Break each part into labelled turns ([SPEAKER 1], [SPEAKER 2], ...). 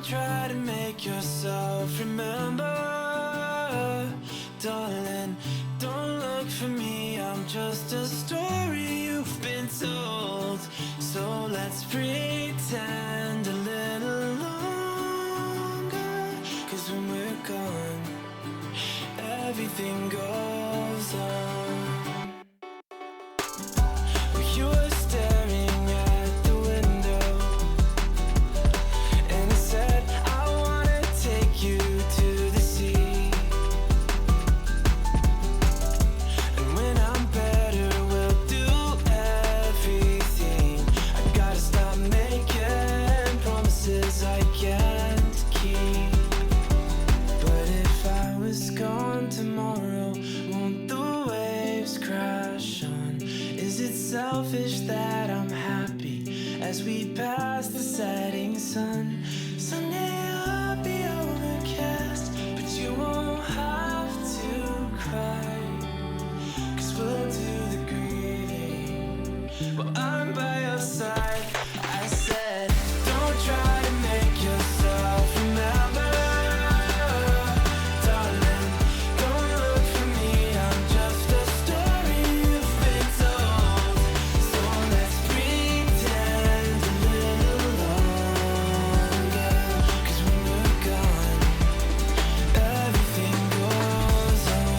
[SPEAKER 1] try to make yourself remember. Darling, don't look for me, I'm just a story you've been told. So let's pretend a little longer, 'cause when we're gone, everything goes on. You were staring at the window, and I said, I wanna take you to the sea. And when I'm better, we'll do everything. I gotta stop making promises I can't keep. But if I was gone tomorrow, won't the waves crash on? Is it selfish that I'm happy as we pass the setting sun? Someday I'll be overcast, but you won't have to cry, 'cause we'll do the grieving while I'm by your side. I said, don't try to make yourself remember. Darling, don't look for me, I'm just a story you've been told. So let's pretend a little longer, 'cause when we're gone, everything goes on.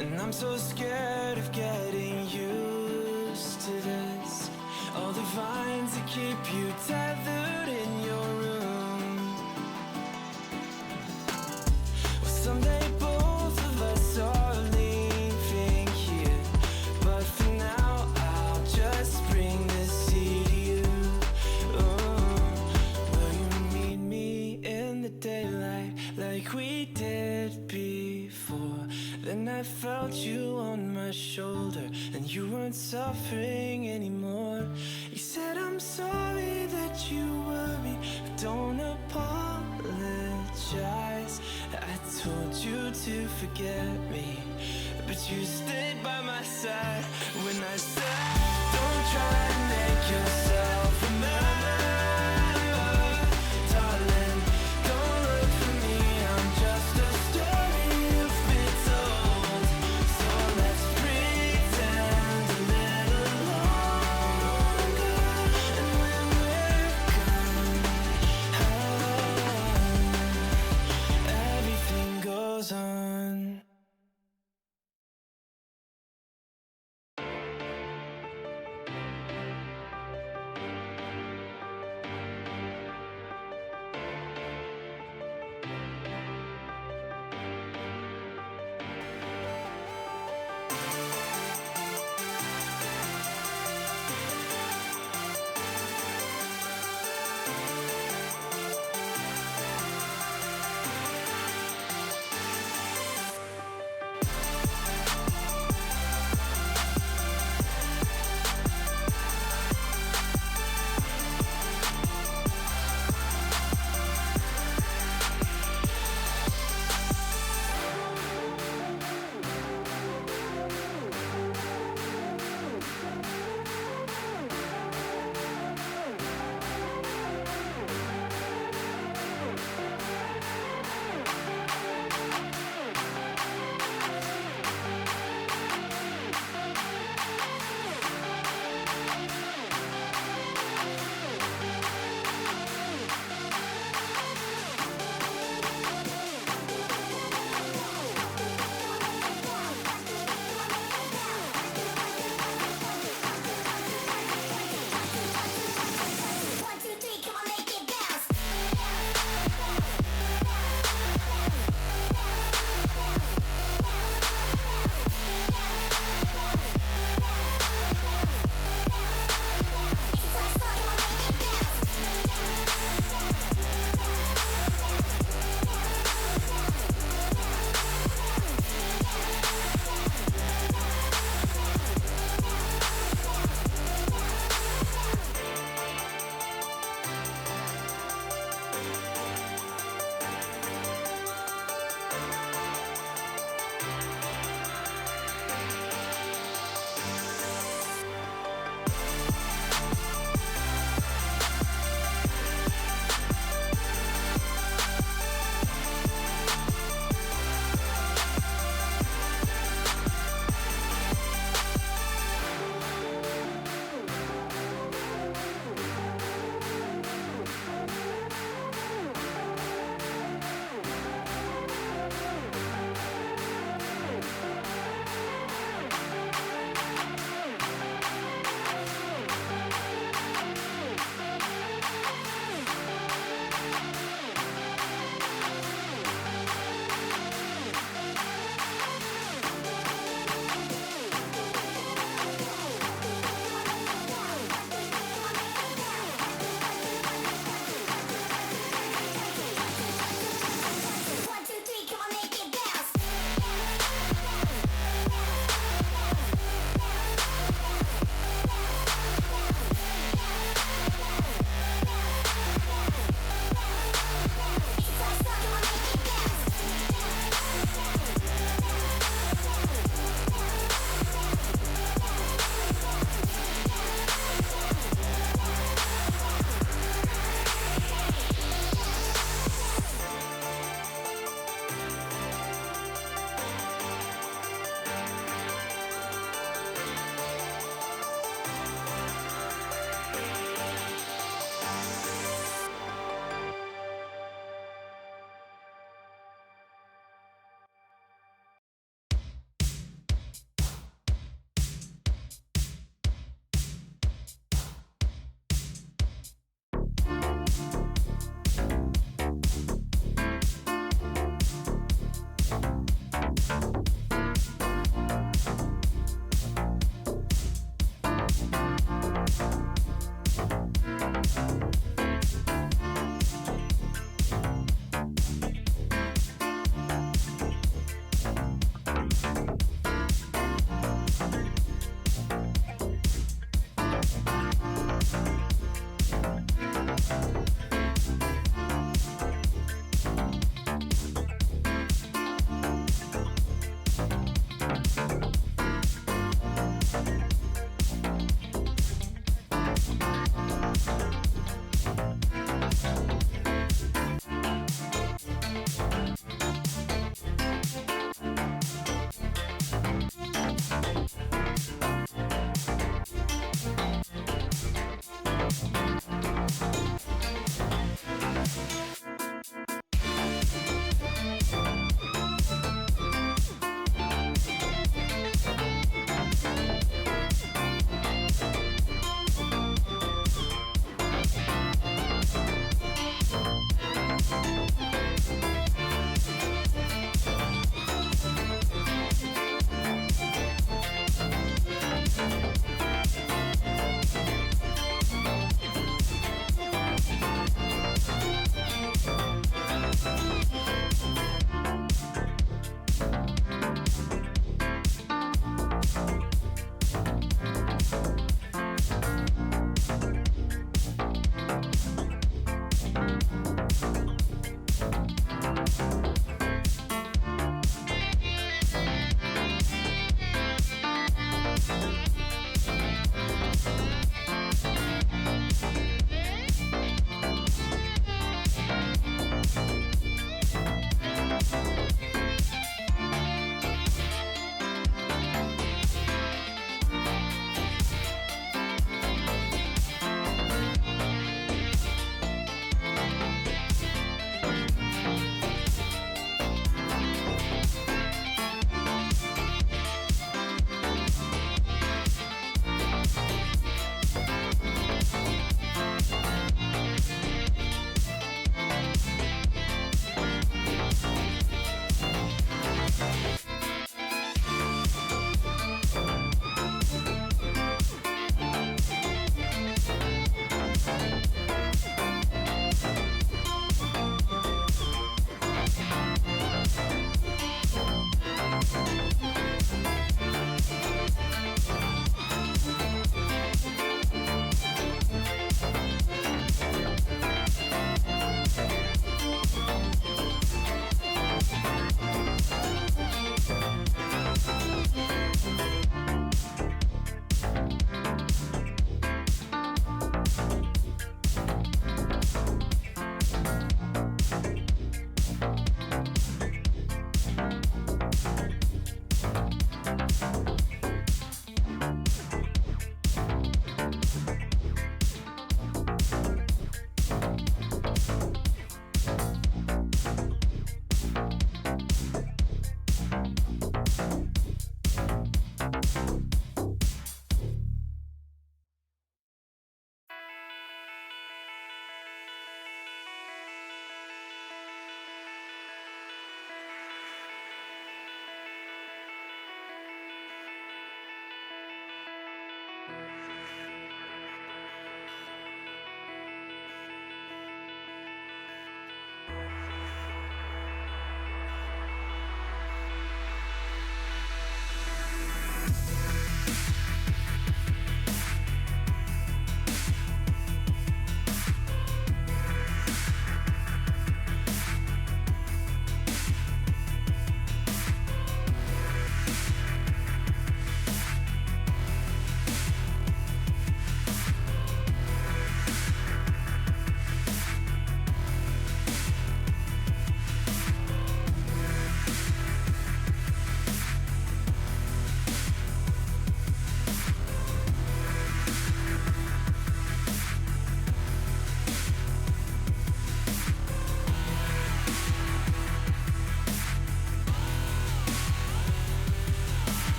[SPEAKER 1] And I'm so scared of getting used to this. All the vines that keep you tethered in your room. Well, someday both of us are leaving here, but for now I'll just bring this sea to you. Will you meet me in the daylight like we did before? Then I felt you on my shoulder, and you weren't suffering anymore. You said, I'm sorry that you worry, but don't apologize. I told you to forget me, but you stayed by my side when I said, don't try to make yourself remember. Darling, don't look for me, I'm just a story you've been told. So let's pretend a little longer, and when we're gone, everything goes on.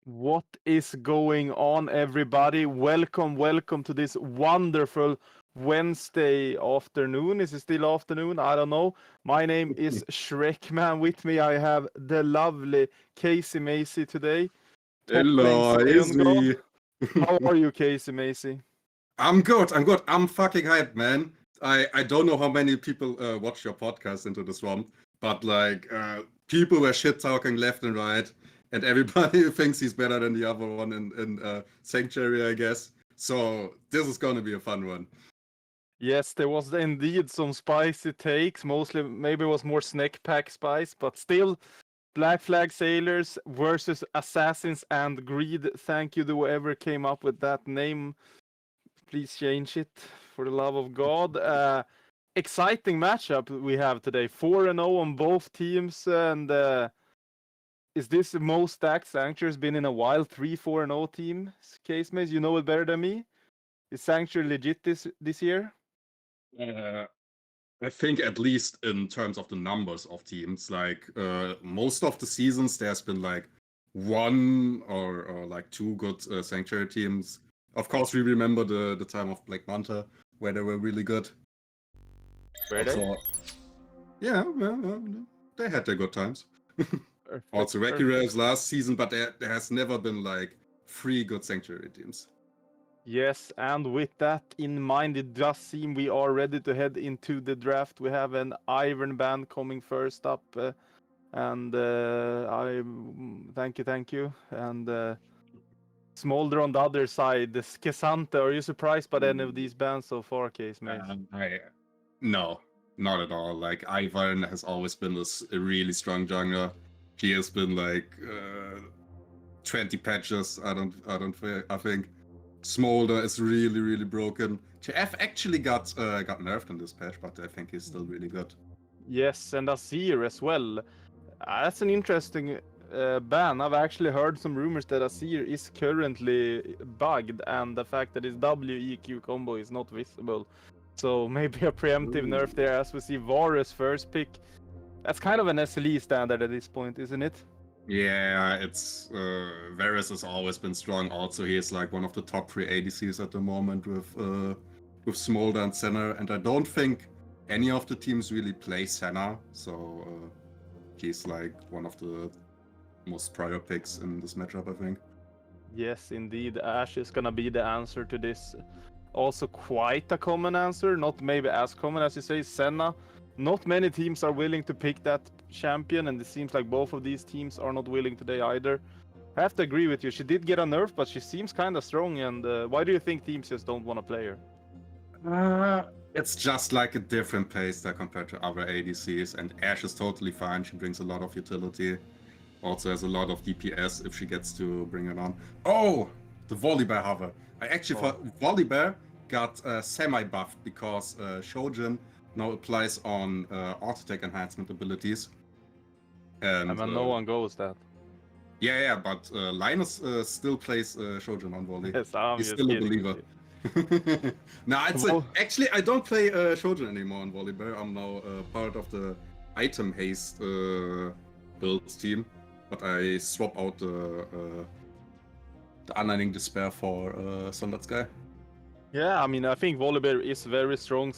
[SPEAKER 2] What is going on, everybody? Welcome to this wonderful Wednesday afternoon. Is it still afternoon? I don't know. My name is Shrekman. With me, I have the lovely Casey Macy today. Top lane
[SPEAKER 3] Hello,
[SPEAKER 2] Zion
[SPEAKER 3] it's
[SPEAKER 2] God.
[SPEAKER 3] me.
[SPEAKER 2] How are you, Casey Macy?
[SPEAKER 3] I'm good. I'm good. I'm fucking hyped, man. I don't know how many people watch your podcast Into the Swamp, but people were shit talking left and right, and everybody thinks he's better than the other one in Sanctuary, I guess. So this is gonna be a fun one.
[SPEAKER 2] Yes, there was indeed some spicy takes. Mostly, maybe it was more snack pack spice, but still, Black Flag Sailors versus Assassins and Greed. Thank you to whoever came up with that name. Please change it for the love of God. exciting matchup we have today. 4-0 on both teams, and is this the most stacked Sanctuary's been in a while? 3-4-0 team, Case Maze. You know it better than me. Is Sanctuary legit this year?
[SPEAKER 3] I think at least in terms of the numbers of teams, like most of the seasons, there's been like one or like two good Sanctuary teams. Of course, we remember the time of Black Manta where they were really good.
[SPEAKER 2] Were they?
[SPEAKER 3] Also, yeah, they had their good times.
[SPEAKER 2] Perfect,
[SPEAKER 3] Also, Wacky
[SPEAKER 2] perfect.
[SPEAKER 3] Raves last season, but there has never been like 3 good Sanctuary teams.
[SPEAKER 2] Yes, and with that in mind, it does seem we are ready to head into the draft. We have an Iron Band coming first up, and thank you. And Smolder on the other side. The Skesante, are you surprised by any of these bands so far, Case Maze?
[SPEAKER 3] No, not at all. Like Ivan has always been a really strong jungler. He has been like 20 patches. I think Smolder is really broken. TF actually got nerfed in this patch, but I think he's still really good.
[SPEAKER 2] Yes, and Azir as well. That's an interesting ban. I've actually heard some rumors that Azir is currently bugged, and the fact that his WEQ combo is not visible. So maybe a preemptive nerf there as we see Varus first pick. That's kind of an SLE standard at this point, isn't it?
[SPEAKER 3] Yeah, it's Varus has always been strong. Also, he is like one of the top 3 ADCs at the moment with Smolder and Senna, and I don't think any of the teams really play Senna, so he's like one of the most prior picks in this matchup, I think.
[SPEAKER 2] Yes, indeed. Ashe is gonna be the answer to this. Also quite a common answer, not maybe as common as you say, Senna. Not many teams are willing to pick that champion, and it seems like both of these teams are not willing today either. I have to agree with you. She did get a nerf, but she seems kind of strong. And why do you think teams just don't want to play her?
[SPEAKER 3] It's just like a different pace there compared to other ADCs, and Ashe is totally fine. She brings a lot of utility. Also has a lot of DPS if she gets to bring it on. Oh, the Volibear hover. I actually thought Volibear got semi-buffed because Shojin now applies on auto attack enhancement abilities. And
[SPEAKER 2] I mean, no one goes that.
[SPEAKER 3] Yeah, but Linus still plays Shojin on Volley.
[SPEAKER 2] Yes, I'm
[SPEAKER 3] He's
[SPEAKER 2] just
[SPEAKER 3] still a
[SPEAKER 2] kidding.
[SPEAKER 3] believer. No, actually I don't play Shojin anymore on Volibear. I'm now part of the item haste builds team, but I swap out the Unending Despair for Sunlit Sky.
[SPEAKER 2] Yeah, I mean, I think Volibear is very strong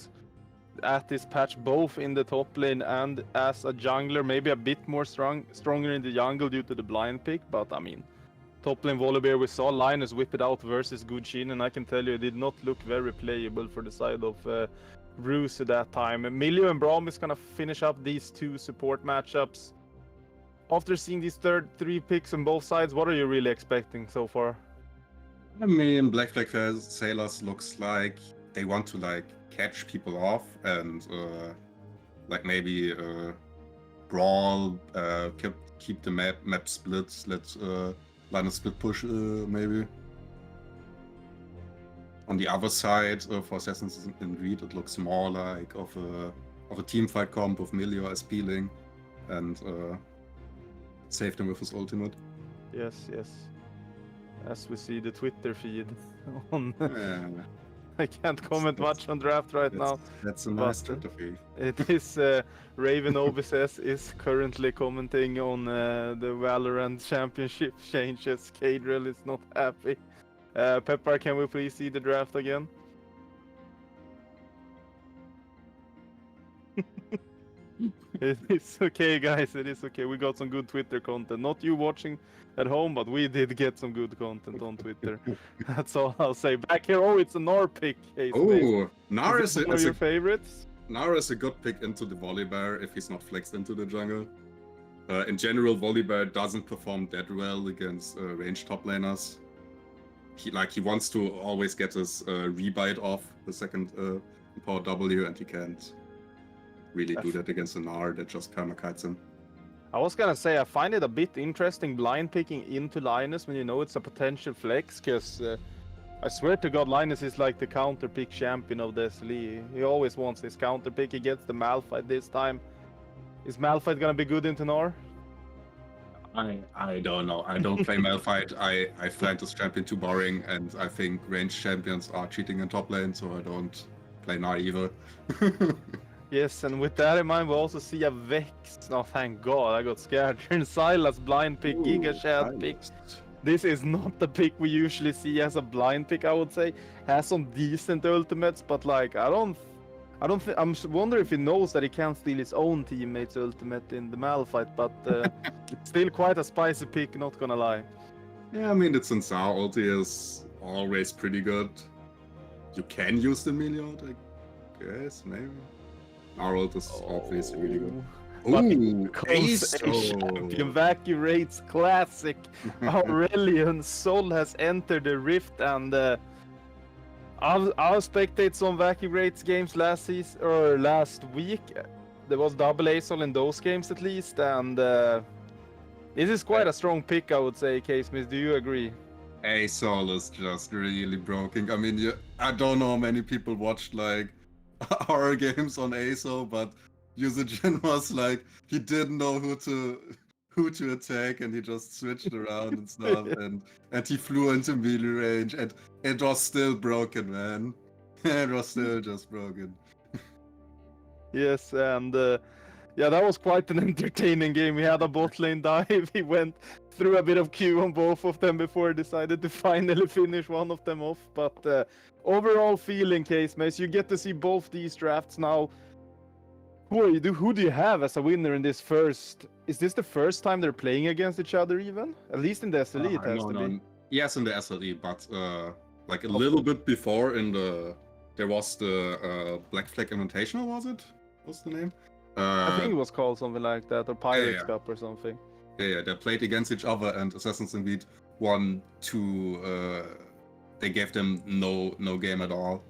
[SPEAKER 2] at this patch, both in the top lane and as a jungler. Maybe a bit more stronger in the jungle due to the blind pick, but I mean, top lane Volibear, we saw Linus whip it out versus Guchin, and I can tell you it did not look very playable for the side of Bruce at that time. Milio and Braum is gonna finish up these two support matchups. After seeing these three picks on both sides, what are you really expecting so far?
[SPEAKER 3] I mean, Black Flag Sailors looks like they want to like catch people off and like maybe brawl, keep the map split, let Linus split push maybe. On the other side, for Assassins in Greed, it looks more like of a team fight comp with Milio as peeling and saved him with his ultimate.
[SPEAKER 2] Yes. As we see the Twitter feed on.
[SPEAKER 3] Yeah.
[SPEAKER 2] I can't comment much on draft right now.
[SPEAKER 3] That's a nice Twitter feed.
[SPEAKER 2] It is Raven OBSS is currently commenting on the Valorant Championship changes. Cadrell is not happy. Pepper, can we please see the draft again? It's okay, guys. It is okay. We got some good Twitter content. Not you watching at home, but we did get some good content on Twitter. That's all I'll say. Back here, oh, it's a Gnar pick.
[SPEAKER 3] Oh, Gnar is
[SPEAKER 2] one of your favorites.
[SPEAKER 3] Gnar is a good pick into the Volibear if he's not flexed into the jungle. In general, Volibear doesn't perform that well against ranged top laners. He wants to always get his rebite off the second power W, and he can't really do that against a Gnar that just kites him.
[SPEAKER 2] I was gonna say, I find it a bit interesting blind picking into Linus when you know it's a potential flex, because I swear to God, Linus is like the counter pick champion of the SLE. He always wants his counter pick. He gets the Malphite this time. Is Malphite gonna be good in Tenor?
[SPEAKER 3] I don't know. I don't play Malphite. I find this champion too boring, and I think ranged champions are cheating in top lane, so I don't play Gnar either.
[SPEAKER 2] Yes, and with that in mind, we also see a Vex. Oh, thank God, I got scared. And Silas blind pick, Giga Shad pick. This is not the pick we usually see as a blind pick, I would say. Has some decent ultimates, but like I'm wonder if he knows that he can't steal his own teammate's ultimate in the Malphite, but it's still quite a spicy pick, not gonna lie.
[SPEAKER 3] Yeah, I mean, the Sansar ulti is always pretty good. You can use the Milliard, I guess, maybe. Our ult is obviously really good.
[SPEAKER 2] But
[SPEAKER 3] Ooh,
[SPEAKER 2] Ace champion Vacuum Rates Classic. Aurelian Sol has entered the Rift, and I'll spectate some Vacuum Rates games last season or last week. There was double ASOL in those games at least, and this is quite a strong pick, I would say. Case Miss, do you agree?
[SPEAKER 3] ASOL is just really broken. I mean, I don't know how many people watched like our games on ASOL, but Usagen was like he didn't know who to attack, and he just switched around and stuff, and he flew into melee range, and it was still broken, man. It was still just broken.
[SPEAKER 2] Yes, and yeah, that was quite an entertaining game. We had a bot lane dive. He went through a bit of Q on both of them before he decided to finally finish one of them off. But overall feeling, Case Mace, you get to see both these drafts now. Who do you have as a winner in this first? Is this the first time they're playing against each other even? At least in the SLE it has to be.
[SPEAKER 3] Yes, in the SLE, but like a little bit before there was the Black Flag Invitational, was it? What's the name?
[SPEAKER 2] I think it was called something like that, or Pirates
[SPEAKER 3] yeah.
[SPEAKER 2] Cup or something.
[SPEAKER 3] Yeah, they played against each other, and Assassin's Creed won 2. They gave them no game at all.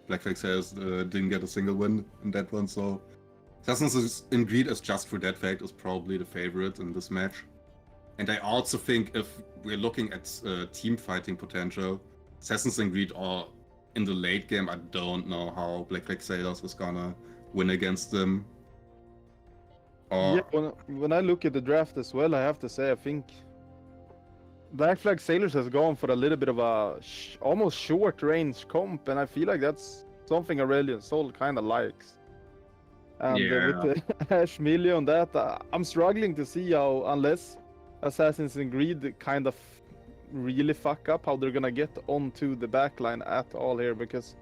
[SPEAKER 3] Black Flag says didn't get a single win in that one, so Assassin's Creed is just for that fact is probably the favorite in this match. And I also think if we're looking at team fighting potential, Assassin's Creed are in the late game. I don't know how Black Flag Sailors is gonna win against them.
[SPEAKER 2] Yeah, when I look at the draft as well, I have to say I think Black Flag Sailors has gone for a little bit of a almost short range comp, and I feel like that's something Aurelian Sol kind of likes. And with the Ash Millie on that, I'm struggling to see how, unless Assassin's Creed kind of really fuck up, how they're gonna get onto the backline at all here, because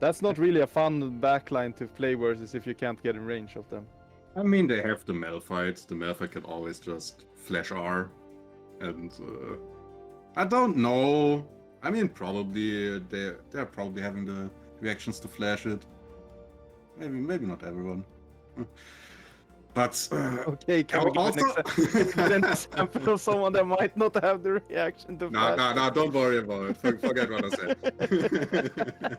[SPEAKER 2] that's not really a fun backline to play versus if you can't get in range of them.
[SPEAKER 3] I mean, they have the Malphite. The Malphite can always just flash R. And I don't know. I mean, probably they're probably having the reactions to flash it. Maybe not everyone. But
[SPEAKER 2] okay, can we give an example of someone that might not have the reaction to flash?
[SPEAKER 3] No, don't worry about it. Forget what I said.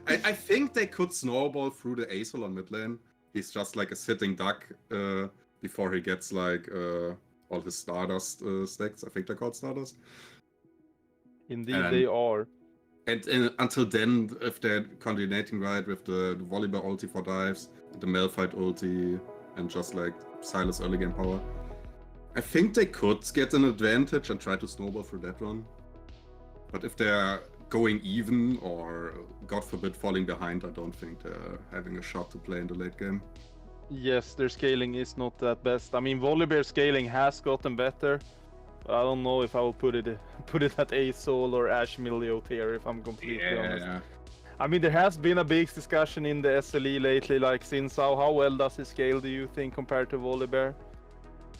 [SPEAKER 3] I think they could snowball through the ASOL on mid lane. He's just like a sitting duck before he gets like all his Stardust stacks. I think they're called Stardust.
[SPEAKER 2] Indeed, they are.
[SPEAKER 3] And until then, if they're coordinating right with the Volibear ulti for dives, the Malphite ulti, and just like Silas early game power, I think they could get an advantage and try to snowball through that one. But if they're going even or, God forbid, falling behind, I don't think they're having a shot to play in the late game.
[SPEAKER 2] Yes, their scaling is not that best. I mean, Volibear scaling has gotten better. I don't know if I will put it at ASOL or Ash Millie tier, if I'm completely honest.
[SPEAKER 3] Yeah.
[SPEAKER 2] I mean, there has been a big discussion in the SLE lately, like Sinsao, how well does he scale, do you think, compared to Volibear?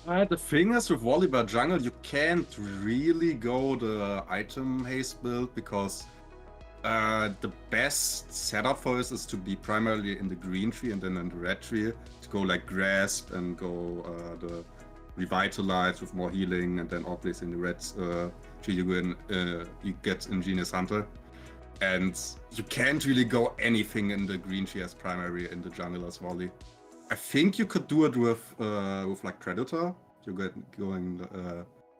[SPEAKER 3] The thing is with Volibear jungle, you can't really go the item haste build because the best setup for this is to be primarily in the green tree and then in the red tree, to go like grasp and go the revitalize with more healing, and then obviously in the red tree you get Ingenious Hunter. And you can't really go anything in the green tree as primary in the jungle as volley. I think you could do it with like Predator. You get going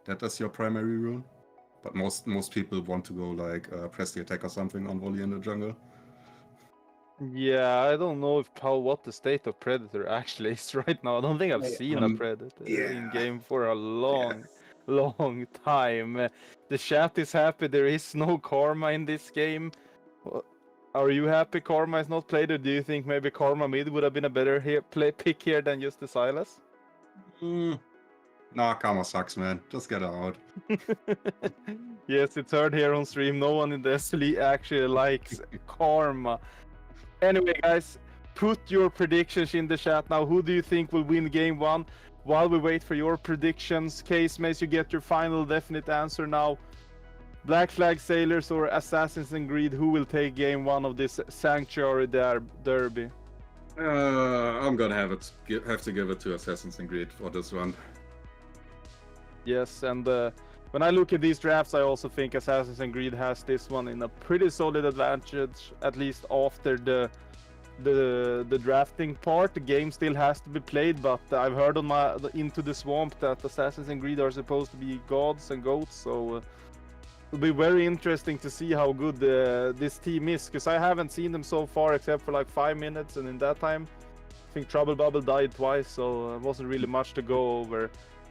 [SPEAKER 3] that as your primary rune, But most people want to go like press the attack or something on volley in the jungle.
[SPEAKER 2] Yeah, I don't know what the state of Predator actually is right now. I don't think I've seen a Predator in
[SPEAKER 3] yeah.
[SPEAKER 2] game for a long time. The chat is happy there is no Karma in this game. Are you happy Karma is not played, or do you think maybe Karma mid would have been a better pick here than just the Silas?
[SPEAKER 3] Nah, Karma sucks, man. Just get her out.
[SPEAKER 2] Yes, it's heard here on stream. No one in the SLE actually likes Karma. Anyway, guys, put your predictions in the chat now. Who do you think will win game 1? While we wait for your predictions, Case Mace, you get your final definite answer now. Black Flag Sailors or Assassins and Greed, who will take game 1 of this Sanctuary Derby?
[SPEAKER 3] I'm gonna have to give it to Assassins and Greed for this one.
[SPEAKER 2] Yes, and when I look at these drafts, I also think Assassins and Greed has this one in a pretty solid advantage, at least after the drafting part. The game still has to be played, but I've heard on Into the Swamp that Assassins and Greed are supposed to be gods and goats, so it'll be very interesting to see how good this team is, because I haven't seen them so far except for like 5 minutes, and in that time I think Trouble Bubble died twice, so it wasn't really much to go over.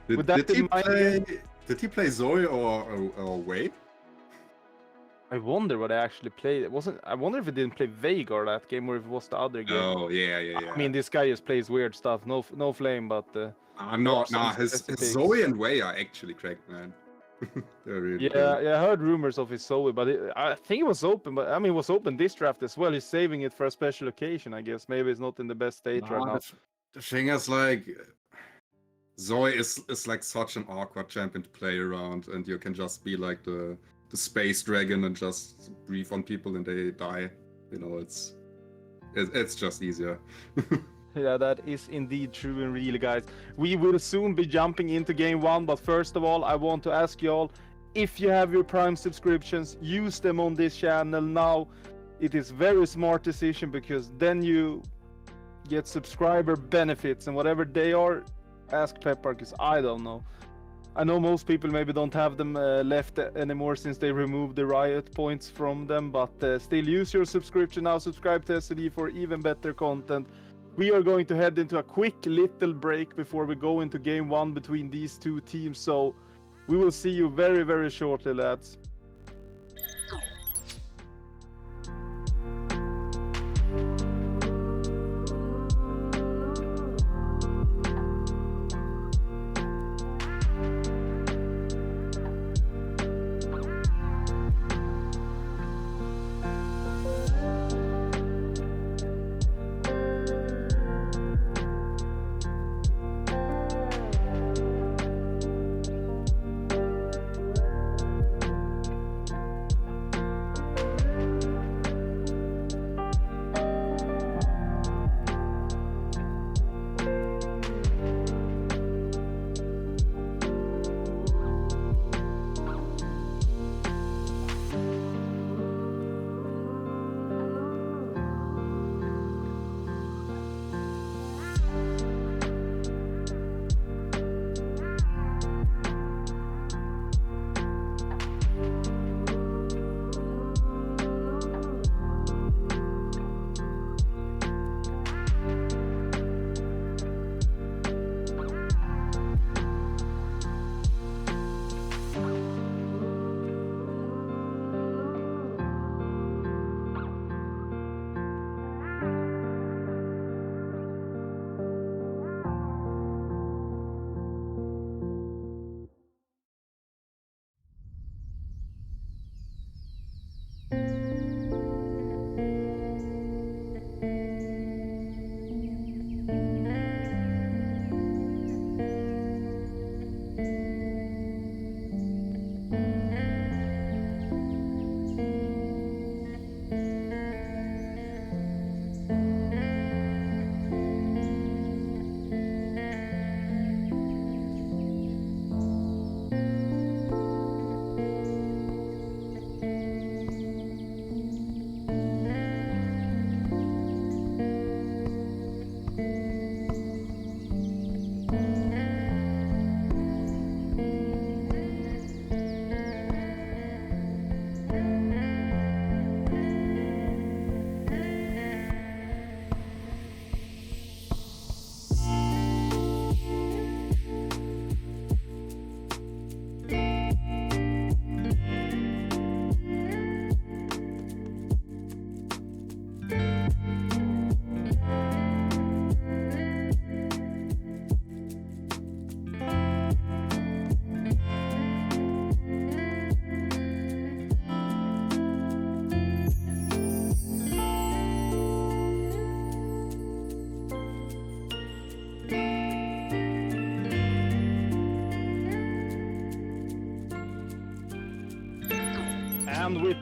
[SPEAKER 3] Did he play Zoe or Wade?
[SPEAKER 2] I wonder what I actually played. I wonder if he didn't play Veigar that game, or if it was the other game.
[SPEAKER 3] Oh yeah.
[SPEAKER 2] I mean, this guy just plays weird stuff. No flame, but
[SPEAKER 3] his Zoe and Wei are actually cracked, man. Really
[SPEAKER 2] yeah, I heard rumors of his Zoe, but I think it was open. But I mean, it was open this draft as well. He's saving it for a special occasion, I guess. Maybe it's not in the best state right now.
[SPEAKER 3] The thing is, like, Zoe is like such an awkward champion to play around, and you can just be like the space dragon and just breathe on people and they die. You know, it's just easier.
[SPEAKER 2] Yeah, that is indeed true and real, guys. We will soon be jumping into game 1, but first of all, I want to ask you all, if you have your Prime subscriptions, use them on this channel now. It is very smart decision, because then you get subscriber benefits, and whatever they are, ask Pepper, because I don't know. I know most people maybe don't have them left anymore since they removed the riot points from them, but still use your subscription now. Subscribe to SLE for even better content. We are going to head into a quick little break before we go into game 1 between these two teams, so we will see you very, very shortly, lads.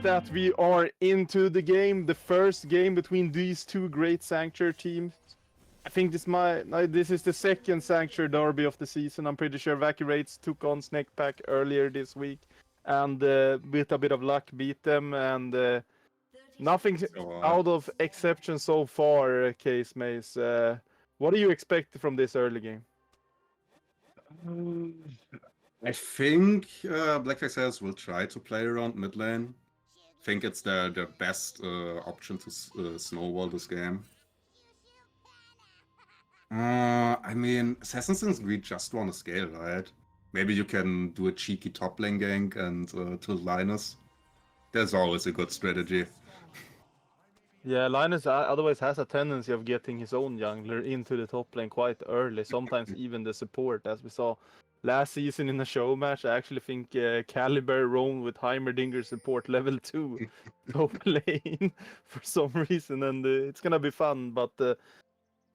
[SPEAKER 2] that, we are into the game, the first game between these two great Sanctuary teams. I think this is the second Sanctuary derby of the season. I'm pretty sure Vacuum Rates took on Snake Pack earlier this week, and with a bit of luck beat them, and nothing out of exception so far. Case Maze, what do you expect from this early game?
[SPEAKER 3] I think Black Faces will try to play around mid lane. I think it's their best option to snowball this game. I mean, Assassin's Creed just want to scale, right? Maybe you can do a cheeky top lane gank and tilt Linus. That's always a good strategy.
[SPEAKER 2] Yeah, Linus otherwise has a tendency of getting his own jungler into the top lane quite early, sometimes even the support, as we saw last season in a show match. I actually think Caliber roamed with Heimerdinger support level 2 top lane for some reason, and it's gonna be fun. But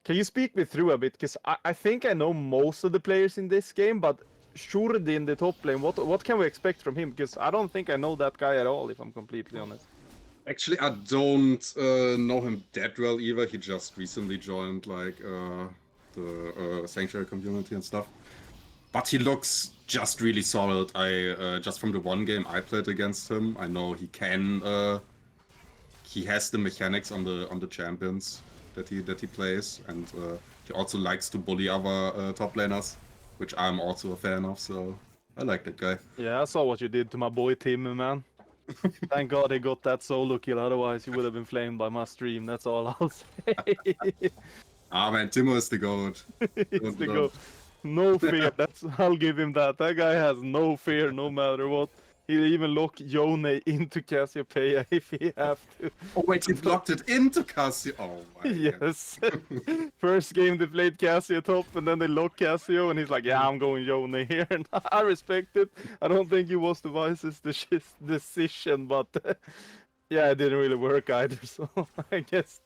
[SPEAKER 2] can you speak me through a bit? Because I think I know most of the players in this game, but Shurd in the top lane, what can we expect from him? Because I don't think I know that guy at all, if I'm completely honest.
[SPEAKER 3] Actually, I don't know him that well either. He just recently joined like the Sanctuary community and stuff. But he looks just really solid. I just from the one game I played against him, I know he can. He has the mechanics on the champions that he plays, and he also likes to bully other top laners, which I'm also a fan of. So I like that guy.
[SPEAKER 2] Yeah, I saw what you did to my boy Tim, man. Thank God he got that solo kill, otherwise he would have been flamed by my stream. That's all I'll say.
[SPEAKER 3] Ah man, Timo is the goat.
[SPEAKER 2] It's the goat. No fear. I'll give him that. That guy has no fear, no matter what. He'll even lock Yone into Cassiopeia if he have to.
[SPEAKER 3] Oh wait, he blocked it into Cassio. Oh my
[SPEAKER 2] Yes. First game they played Cassio top, and then they locked Cassio, and he's like, "Yeah, I'm going Yone here." And I respect it. I don't think it was the wisest decision, but yeah, it didn't really work either. So I guess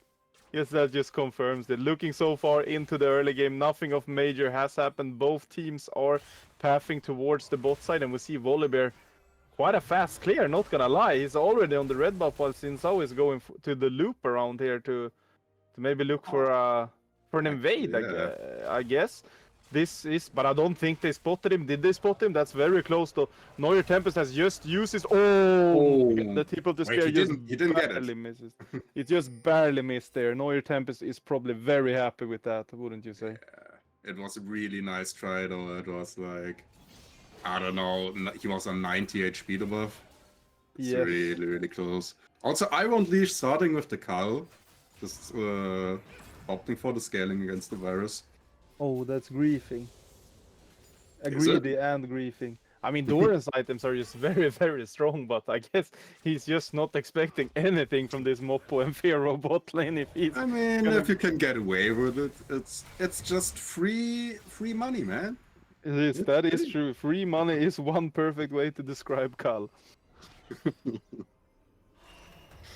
[SPEAKER 2] that just confirms it. Looking so far into the early game, nothing of major has happened. Both teams are pathing towards the bot side, and we see Volibear quite a fast clear, not gonna lie. He's already on the red buff, while Sinzao is going to the loop around here to maybe look for an invade,
[SPEAKER 3] yeah.
[SPEAKER 2] I guess. This is, but I don't think they spotted him. Did they spot him? That's very close though. Neuer Tempest has just used his... Oh! The tip of the spear
[SPEAKER 3] he didn't get it.
[SPEAKER 2] Misses. It just barely missed there. Neuer Tempest is probably very happy with that, wouldn't you say?
[SPEAKER 3] Yeah, it was a really nice try though. It was like, I don't know, he was on 90 HP above. It's
[SPEAKER 2] Yes.
[SPEAKER 3] really, really close. Also, I won't leash starting with the Kyle. Just opting for the scaling against the virus.
[SPEAKER 2] Oh, that's griefing.
[SPEAKER 3] Is it?
[SPEAKER 2] Greedy and griefing. I mean, Doran's items are just very, very strong, but I guess he's just not expecting anything from this Moppo and Pharaoh bot lane if he's...
[SPEAKER 3] I mean, if you can get away with it, it's just free money, man.
[SPEAKER 2] It is, that is true. Free money is one perfect way to describe Cal.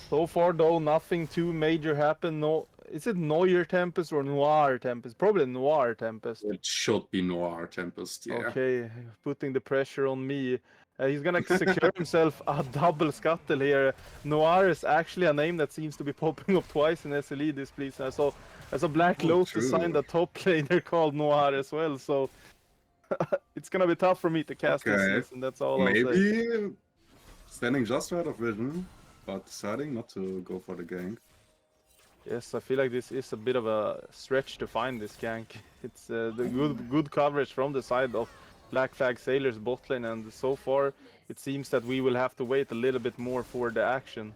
[SPEAKER 2] So far, though, nothing too major happened. No, is it Neuer Tempest or Noir Tempest? Probably Noir Tempest.
[SPEAKER 3] It should be Noir Tempest, yeah.
[SPEAKER 2] Okay, putting the pressure on me. He's gonna secure himself a double scuttle here. Noir is actually a name that seems to be popping up twice in SLE this season. I saw Black Lotus signed a top laner called Noir as well, so it's gonna be tough for me to cast this season, that's all I'll say.
[SPEAKER 3] Maybe standing just right of vision, but deciding not to go for the gank.
[SPEAKER 2] Yes, I feel like this is a bit of a stretch to find this gank. It's the good coverage from the side of Black Flag Sailor's bot lane, and so far it seems that we will have to wait a little bit more for the action.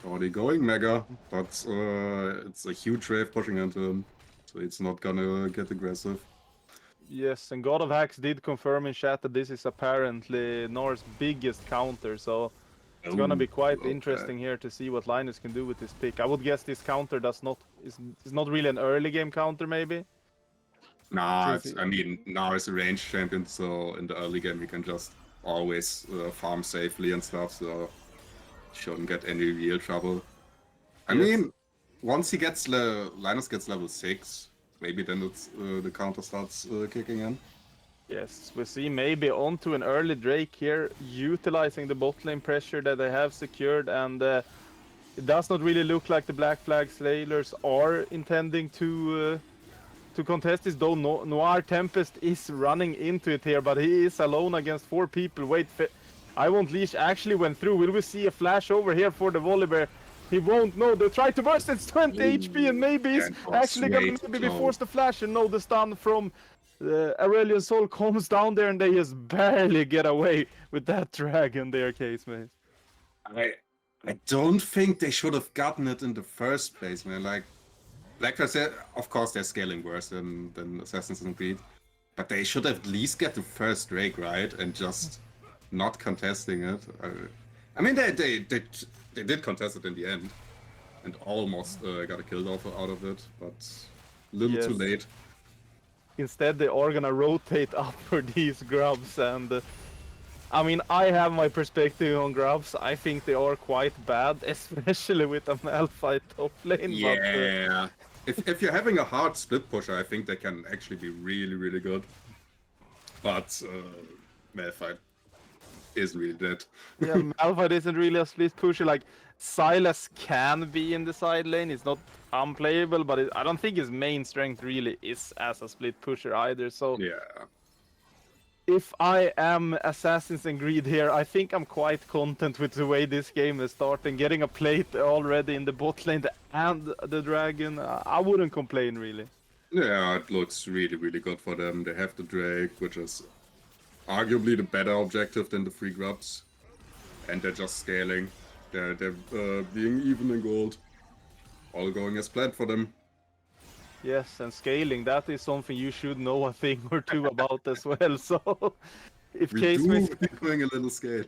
[SPEAKER 3] Already going Mega, but it's a huge wave pushing into him, so it's not gonna get aggressive.
[SPEAKER 2] Yes, and God of Hacks did confirm in chat that this is apparently Nor's biggest counter, so it's gonna be quite interesting here to see what Linus can do with this pick. I would guess this counter is not really an early game counter, maybe.
[SPEAKER 3] Nah, I mean, now it's a ranged champion, so in the early game you can just always farm safely and stuff, so shouldn't get any real trouble. I mean, once he gets Linus gets level 6, maybe then it's the counter starts kicking in.
[SPEAKER 2] Yes, we see maybe onto an early Drake here, utilizing the bot lane pressure that they have secured, and it does not really look like the Black Flag Slayers are intending to contest this, though Noir Tempest is running into it here, but he is alone against 4 people. Wait, I won't leash actually went through. Will we see a flash over here for the Volibear? He won't. No, they try to burst. It's 20 HP, and maybe he's actually gonna maybe be forced to flash. And no, the stun from Aurelion Soul comes down there, and they just barely get away with that dragon there, Case Maze.
[SPEAKER 3] I don't think they should have gotten it in the first place, man. Like, Black said, of course they're scaling worse than Assassin's Creed, but they should at least get the first Drake, right? And just not contesting it. I mean, they did contest it in the end, and almost got a kill out of it, but a little too late.
[SPEAKER 2] Instead, they are gonna rotate up for these grubs, and I mean, I have my perspective on grubs. I think they are quite bad, especially with a Malphite top lane.
[SPEAKER 3] Yeah. But, if you're having a hard split pusher, I think they can actually be really, really good. But Malphite isn't really dead.
[SPEAKER 2] Yeah, Malphite isn't really a split pusher. Like, Sylas can be in the side lane. It's not unplayable, but I don't think his main strength really is as a split pusher either. So
[SPEAKER 3] yeah.
[SPEAKER 2] If I am Assassin's Creed here, I think I'm quite content with the way this game is starting. Getting a plate already in the bot lane and the dragon, I wouldn't complain really.
[SPEAKER 3] Yeah, it looks really, really good for them. They have the Drake, which is arguably the better objective than the free grubs. And they're just scaling. They're being even in gold. All going as planned for them.
[SPEAKER 2] Yes, and scaling, that is something you should know a thing or two about as well. So, if
[SPEAKER 3] We
[SPEAKER 2] Case
[SPEAKER 3] do
[SPEAKER 2] Maze,
[SPEAKER 3] be doing a little scale.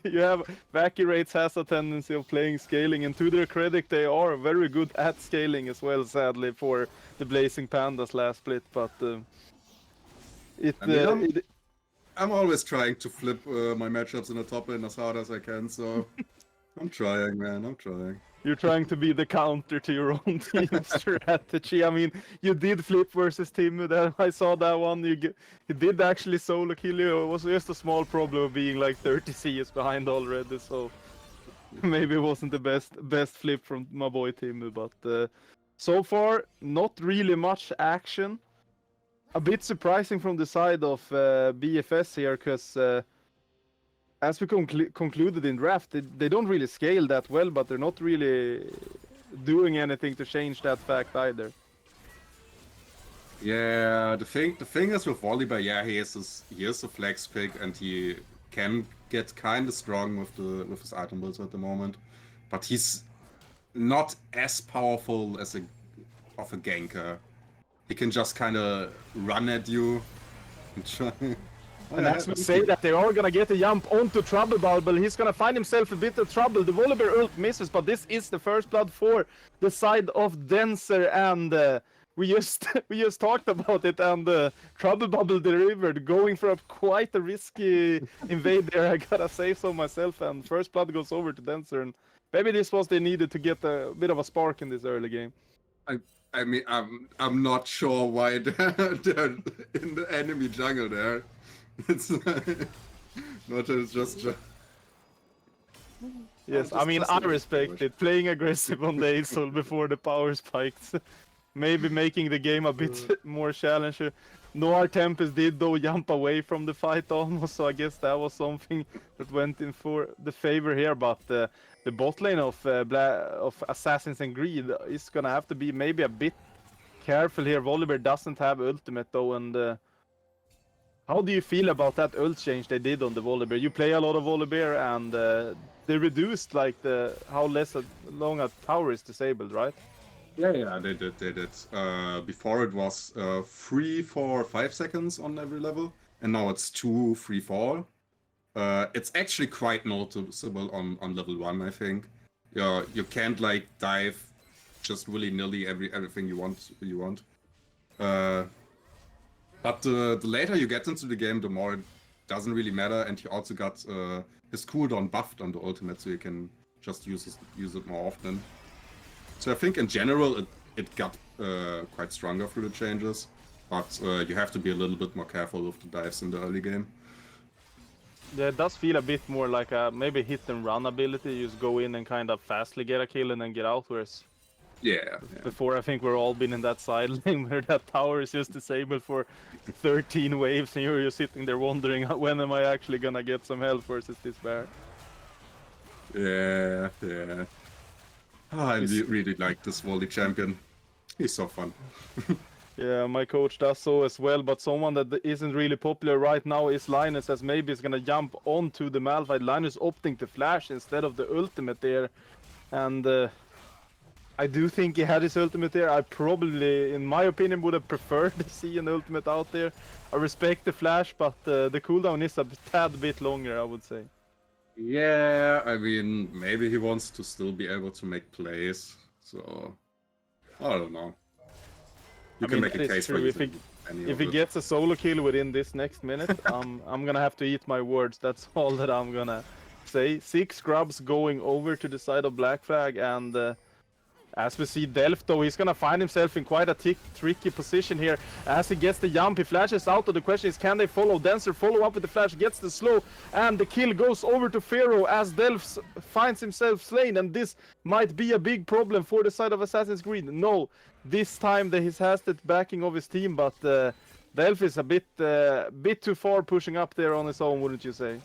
[SPEAKER 2] you have Vacuum Rates has a tendency of playing scaling, and to their credit, they are very good at scaling as well. Sadly, for the Blazing Pandas last split, but
[SPEAKER 3] I mean, I'm always trying to flip my matchups in the top lane as hard as I can. So I'm trying, man. I'm trying.
[SPEAKER 2] You're trying to be the counter to your own team strategy. I mean, you did flip versus Timu. That I saw that one. You did actually solo kill you. It was just a small problem of being like 30 CS behind already. So maybe it wasn't the best flip from my boy Timu. But so far, not really much action. A bit surprising from the side of BFS here, because as we concluded in draft, they don't really scale that well, but they're not really doing anything to change that fact either.
[SPEAKER 3] Yeah, the thing is with Volibear, yeah, he is a flex pick, and he can get kind of strong with his item builds at the moment, but he's not as powerful as a ganker. He can just kind of run at you and try.
[SPEAKER 2] And as we say that they are gonna get a jump onto Trouble Bubble, he's gonna find himself a bit of trouble. The Volibear ult misses, but this is the first blood for the side of Denser, and we just talked about it, and Trouble Bubble delivered, going for quite a risky invade there. I gotta say so myself, and first blood goes over to Denser, and maybe this was they needed to get a bit of a spark in this early game.
[SPEAKER 3] I mean, I'm not sure why they're in the enemy jungle there. It's not just.
[SPEAKER 2] Yes, I mean, I respect it. Playing aggressive on the Azul before the power spikes. Maybe making the game a bit more challenging. Noir Tempest did, though, jump away from the fight almost, so I guess that was something that went in for the favor here. But the bot lane of Assassin's Creed is gonna have to be maybe a bit careful here. Volibear doesn't have ultimate, though, and how do you feel about that ult change they did on the Volibear? You play a lot of Volibear, and they reduced like how long a tower is disabled, right?
[SPEAKER 3] Yeah, they did. Before it was 3, 4, 5 seconds on every level, and now it's 2, 3, 4. It's actually quite noticeable on level 1, I think. Yeah, you can't like dive just willy-nilly everything you want. But the later you get into the game, the more it doesn't really matter, and he also got his cooldown buffed on the ultimate, so you can just use it more often. So I think in general it got quite stronger through the changes. but you have to be a little bit more careful with the dives in the early game.
[SPEAKER 2] Yeah, it does feel a bit more like a maybe hit and run ability. You just go in and kind of fastly get a kill and then get out. Whereas
[SPEAKER 3] Yeah.
[SPEAKER 2] before, I think we're all been in that side lane where that tower is just disabled for 13 waves and you're just sitting there wondering when am I actually gonna get some help versus this bear.
[SPEAKER 3] Yeah. Oh, I really like this volley champion. He's so fun.
[SPEAKER 2] Yeah, my coach does so as well, but someone that isn't really popular right now is Linus, as maybe is gonna jump onto the Malphite. Linus opting to flash instead of the ultimate there, and I do think he had his ultimate there. I probably, in my opinion, would have preferred to see an ultimate out there. I respect the flash, but the cooldown is a tad bit longer, I would say.
[SPEAKER 3] Yeah, I mean, maybe he wants to still be able to make plays, so I don't know. You can make a case for
[SPEAKER 2] it. If he gets a solo kill within this next minute, I'm gonna have to eat my words. That's all that I'm gonna say. 6 grubs going over to the side of Black Flag, and as we see Delph, though, he's gonna find himself in quite a tricky position here. As he gets the jump, he flashes out, and the question is, can they follow? Dancer follow up with the flash, gets the slow, and the kill goes over to Pharaoh as Delph finds himself slain, and this might be a big problem for the side of Assassin's Creed. No, this time he has the backing of his team, but Delph is a bit too far pushing up there on his own, wouldn't you say?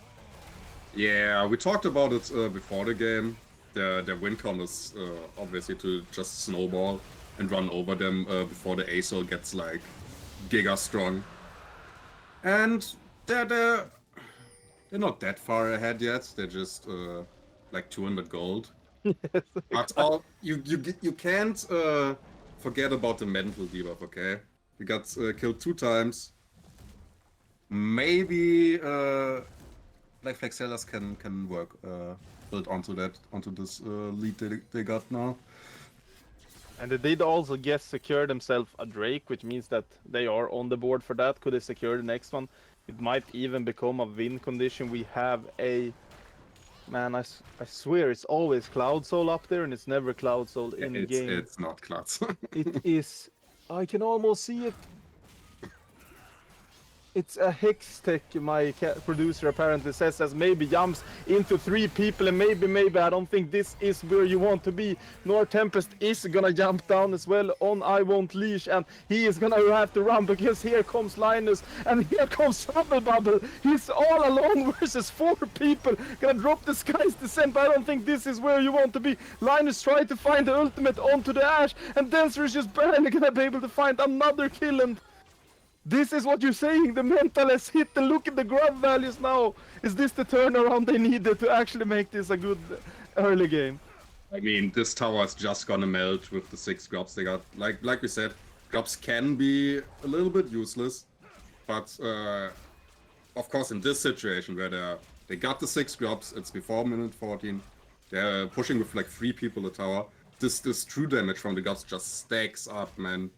[SPEAKER 3] Yeah, we talked about it before the game. Their win con is obviously to just snowball and run over them before the ASOL gets like giga strong. And they're not that far ahead yet. They're just like 200 gold.
[SPEAKER 2] Yes.
[SPEAKER 3] But you can't forget about the mental debuff, okay? We got killed 2 times. Maybe Black Flag sellers can work build onto this lead they got now.
[SPEAKER 2] And they did also secure themselves a Drake, which means that they are on the board for that. Could they secure the next one? It might even become a win condition. We have a... Man, I swear it's always Cloud Soul up there, and it's never Cloud Soul in game.
[SPEAKER 3] It's not Cloud Soul.
[SPEAKER 2] It is... I can almost see it. It's a Hex Tech, my producer apparently says, as maybe jumps into 3 people, and maybe I don't think this is where you want to be. Nor Tempest is gonna jump down as well on I Won't Leash, and he is gonna have to run because here comes Linus and here comes Trouble Bubble. He's all alone versus 4 people. Gonna drop the Sky's Descent, but I don't think this is where you want to be. Linus tried to find the ultimate onto the Ash, and Dancer is just barely gonna be able to find another kill, and this is what you're saying, the mental has hit, and look at the grab values now. Is this the turnaround they needed to actually make this a good early game?
[SPEAKER 3] I mean, this tower is just gonna melt with the 6 grubs they got. Like we said, grubs can be a little bit useless, but of course in this situation where they got the 6 grubs, it's before minute 14, they're pushing with like 3 people a tower. This true damage from the grubs just stacks up, man.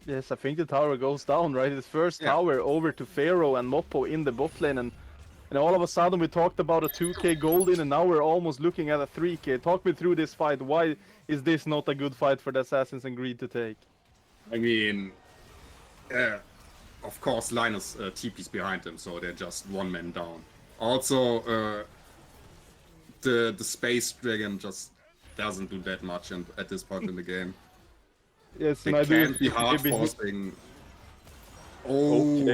[SPEAKER 2] Yes, I think the tower goes down, right? His first tower over to Pharaoh and Moppo in the bot lane, and all of a sudden we talked about a 2k gold in, and now we're almost looking at a 3k. Talk me through this fight. Why is this not a good fight for the Assassins and Greed to take?
[SPEAKER 3] I mean, of course Linus TP's behind him, so they're just 1 man down. Also, the Space Dragon just doesn't do that much at this point in the game.
[SPEAKER 2] Yes,
[SPEAKER 3] they can't be hard forcing. Oh,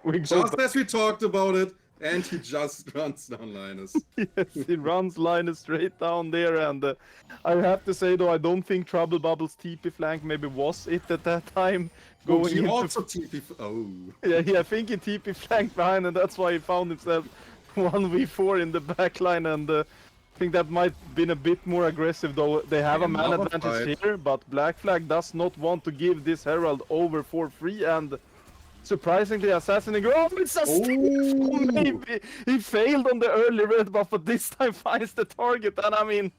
[SPEAKER 2] okay.
[SPEAKER 3] Just as we talked about it, and he just runs down Linus.
[SPEAKER 2] Yes, he runs Linus straight down there, and I have to say though, I don't think Trouble Bubble's TP flank maybe was it at that time.
[SPEAKER 3] Going he also TP. Oh.
[SPEAKER 2] Yeah, I think he TP flanked behind, and that's why he found himself 1v4 in the backline, and I think that might have been a bit more aggressive, though. They have a man advantage here, but Black Flag does not want to give this Herald over for free, and surprisingly, Assassin and oh, it's a steal! Maybe he failed on the early red buff, but this time finds the target, and I mean,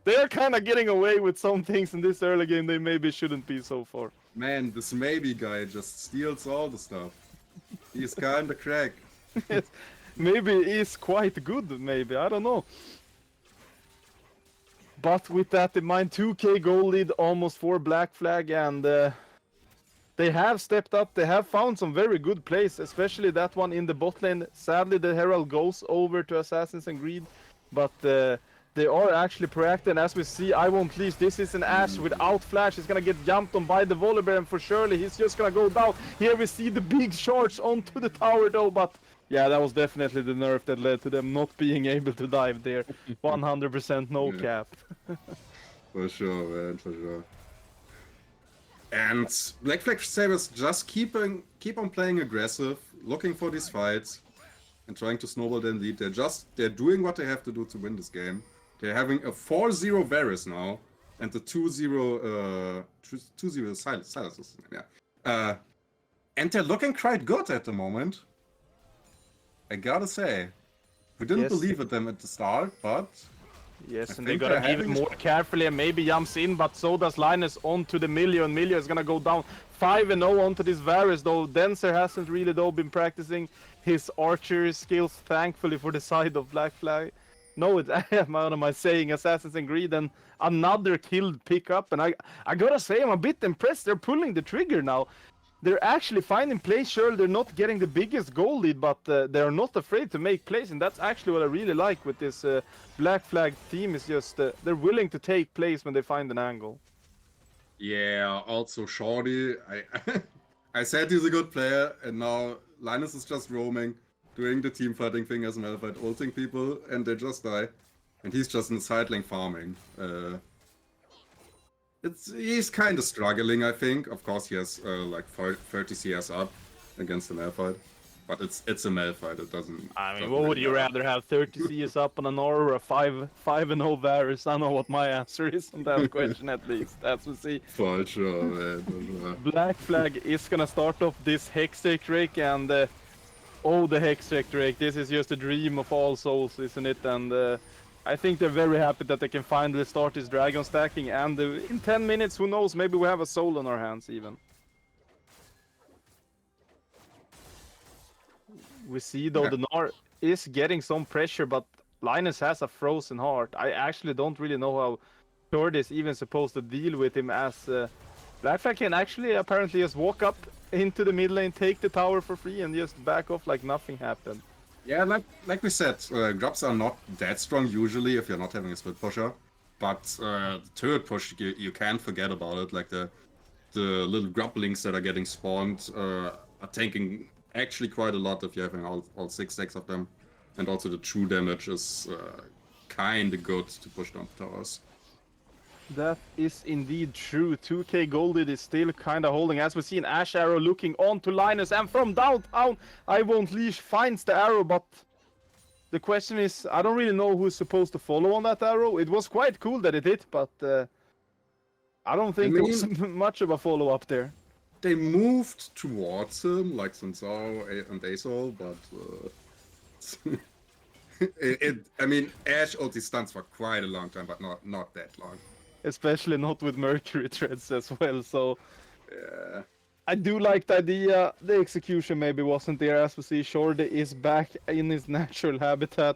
[SPEAKER 2] they're kind of getting away with some things in this early game they maybe shouldn't be so far.
[SPEAKER 3] Man, this maybe guy just steals all the stuff. He's kind of crack.
[SPEAKER 2] Yes, maybe he's quite good, maybe, I don't know. But with that in mind, 2k gold lead almost for Black Flag, and they have stepped up. They have found some very good plays, especially that one in the bot lane. Sadly, the Herald goes over to Assassins and Greed, but they are actually proactive. And as we see, I won't leash. This is an Ashe without flash. He's gonna get jumped on by the Volibear, and for surely he's just gonna go down. Here we see the big charge onto the tower though, but yeah, that was definitely the nerf that led to them not being able to dive there. 100% no cap.
[SPEAKER 3] For sure, man, for sure. And Black Flag Sabres just keep on playing aggressive, looking for these fights, and trying to snowball their lead. They're doing what they have to do to win this game. They're having a 4-0 Varus now, and the 2-0 Silas. Yeah. And they're looking quite good at the moment. I gotta say. We didn't believe in them at the start, but
[SPEAKER 2] yes, and they gotta be even more carefully, and maybe jumps in, but so does Linus onto the Milio, and Milio is gonna go down 5-0 onto this Varus, though Denser hasn't really though been practicing his archery skills, thankfully for the side of Black Flag. No, what am I saying? Assassins and Greed, and another killed pickup, and I gotta say, I'm a bit impressed. They're pulling the trigger now. They're actually finding plays. Sure, they're not getting the biggest goal lead, but they're not afraid to make plays, and that's actually what I really like with this Black Flag team. Is just they're willing to take plays when they find an angle.
[SPEAKER 3] Yeah, also Shorty. I said he's a good player, and now Linus is just roaming, doing the team fighting thing as Malphite, ulting people, and they just die. And he's just in side lane farming. He's kind of struggling, I think. Of course, he has like 30 CS up against the Malphite, but it's a Malphite. It doesn't.
[SPEAKER 2] I mean, what would you rather have? 30 CS up on an Aura or a 5-0 Varus? I know what my answer is on that question at least. That's what we see.
[SPEAKER 3] For sure, man. For sure.
[SPEAKER 2] Black Flag is gonna start off this Hextech Drake, and oh, the Hextech Drake. This is just a dream of all souls, isn't it? And I think they're very happy that they can finally start this dragon stacking, and in 10 minutes, who knows, maybe we have a soul on our hands even. We see though the Gnar is getting some pressure, but Linus has a frozen heart. I actually don't really know how Short is even supposed to deal with him, as Black Flag can actually apparently just walk up into the mid lane, take the tower for free, and just back off like nothing happened.
[SPEAKER 3] Yeah, like we said, drops are not that strong usually if you're not having a split pusher, but the turret push, you can't forget about it. Like the little grubblings that are getting spawned are tanking actually quite a lot if you're having all 6 stacks of them, and also the true damage is kind of good to push down towers.
[SPEAKER 2] That is indeed true. 2k Golded is still kind of holding, as we see an Ashe arrow looking onto Linus, and from downtown, I Won't Leash finds the arrow, but the question is, I don't really know who's supposed to follow on that arrow. It was quite cool that it hit, but I don't think there was much of a follow-up there.
[SPEAKER 3] They moved towards him, like Sensao and Azol, but I mean, Ashe ulti stunts for quite a long time, but not that long.
[SPEAKER 2] Especially not with Mercury Treads as well, so
[SPEAKER 3] yeah.
[SPEAKER 2] I do like the idea. The execution maybe wasn't there, as we see Shorty is back in his natural habitat,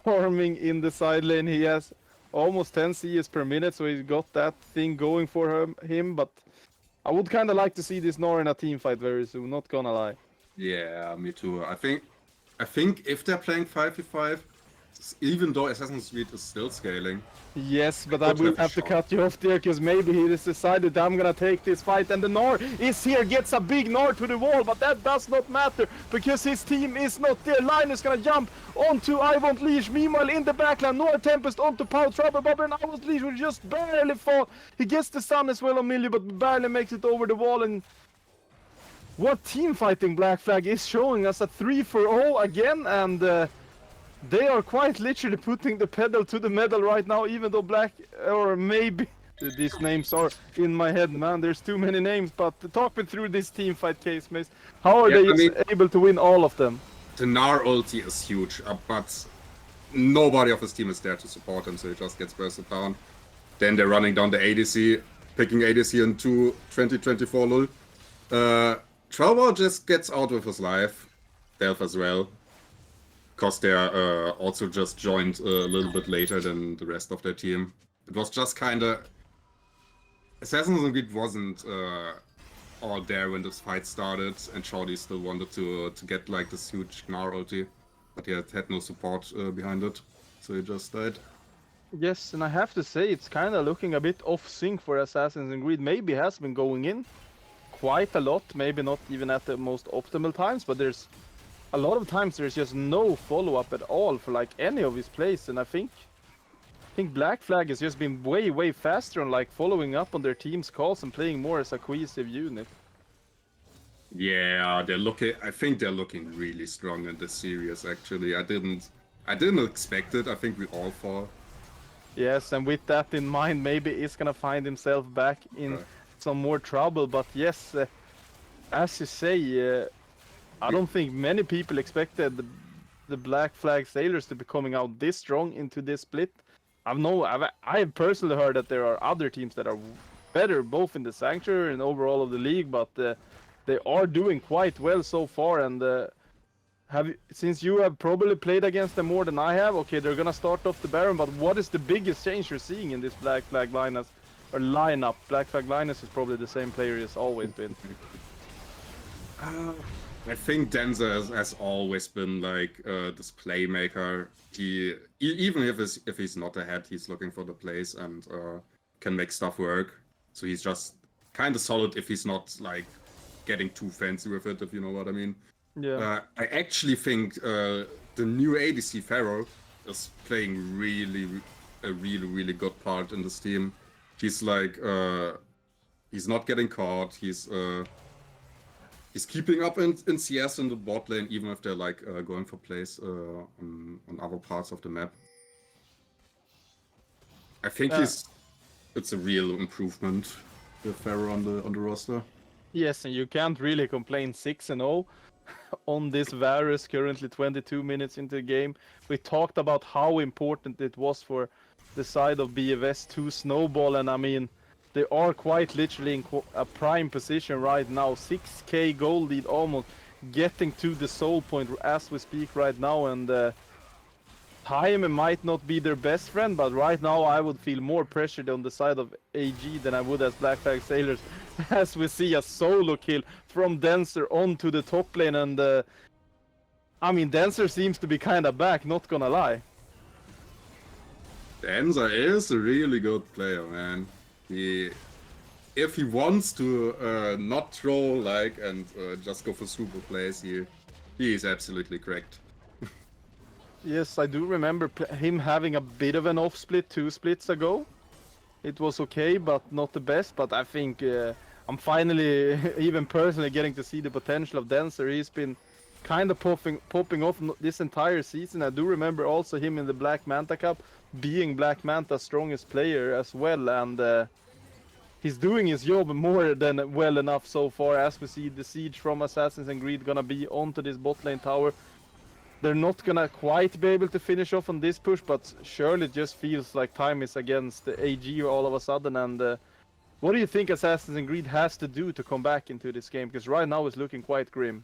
[SPEAKER 2] farming in the side lane. He has almost 10 CS per minute, so he's got that thing going for him, but I would kind of like to see this Gnar in a team fight very soon, not gonna lie.
[SPEAKER 3] Yeah, me too. I think if they're playing 5v5, even though Assassin's Creed is still scaling.
[SPEAKER 2] Yes, but I will have to cut you off there, because maybe he has decided that I'm gonna take this fight, and the Gnar is here, gets a big Gnar to the wall, but that does not matter, because his team is not there. Linus gonna jump onto I Won't Leash. Meanwhile, in the backline, Gnar Tempest onto Pow Trouble Bobber, and I Won't Leash will just barely fall. He gets the stun as well on Millie, but barely makes it over the wall, and what team fighting Black Flag is showing us a 3-for-0 again, and they are quite literally putting the pedal to the metal right now, even though or maybe, these names are in my head, man, there's too many names, but talk me through this team fight case, Mace. How are they able to win all of them?
[SPEAKER 3] The Gnar ulti is huge, but nobody of his team is there to support him, so he just gets bursted down. Then they're running down the ADC, picking ADC into 2024 lul. Trevor just gets out with his life, Delph as well. Because they are also just joined a little bit later than the rest of their team. It was just kind of... Assassin's Creed wasn't all there when this fight started, and Shorty still wanted to get like this huge Gnar ulti, but he had no support behind it, so he just died.
[SPEAKER 2] Yes, and I have to say it's kind of looking a bit off sync for Assassin's Creed. Maybe has been going in quite a lot, maybe not even at the most optimal times, but there's a lot of times there's just no follow-up at all for like any of his plays, and I think Black Flag has just been way faster on like following up on their team's calls and playing more as a cohesive unit.
[SPEAKER 3] Yeah, I think they're looking really strong in this series. Actually, I didn't expect it. I think we all thought.
[SPEAKER 2] Yes, and with that in mind, maybe he's gonna find himself back in some more trouble. But yes, as you say, I don't think many people expected the Black Flag Sailors to be coming out this strong into this split. I've personally heard that there are other teams that are better, both in the Sanctuary and overall of the league, but they are doing quite well so far. And since you have probably played against them more than I have, okay, they're gonna start off the Baron, but what is the biggest change you're seeing in this Black Flag lineup? Black Flag Linus is probably the same player he's always been.
[SPEAKER 3] I think Denzer has always been like this playmaker. Even if he's not ahead, he's looking for the plays and can make stuff work. So he's just kind of solid if he's not like getting too fancy with it, if you know what I mean.
[SPEAKER 2] Yeah.
[SPEAKER 3] I actually think the new ADC Pharaoh is playing a really good part in this team. He's like he's not getting caught. He's keeping up in CS in the bot lane, even if they're like going for plays on other parts of the map. I think it's a real improvement with Pharaoh on the roster.
[SPEAKER 2] Yes, and you can't really complain 6-0 on this Varus, currently 22 minutes into the game. We talked about how important it was for the side of BFS to snowball, and I mean, they are quite literally in a prime position right now. 6k gold lead almost, getting to the soul point as we speak right now, and time might not be their best friend, but right now I would feel more pressured on the side of AG than I would as Black Flag Sailors, as we see a solo kill from Denser onto the top lane, and I mean, Denser seems to be kind of back, not gonna lie.
[SPEAKER 3] Denzer is a really good player, man. If he wants to not troll like and just go for super plays, he is absolutely correct.
[SPEAKER 2] Yes, I do remember him having a bit of an off split 2 splits ago. It was okay, but not the best. But I think I'm finally, even personally, getting to see the potential of Denser. He's been kind of popping off this entire season. I do remember also him in the Black Manta Cup being Black Manta's strongest player as well, and he's doing his job more than well enough so far. As we see the siege from Assassin's Creed gonna be onto this bot lane tower. They're not gonna quite be able to finish off on this push, but surely it just feels like time is against the AG all of a sudden. And what do you think Assassin's Creed has to do to come back into this game? Because right now it's looking quite grim.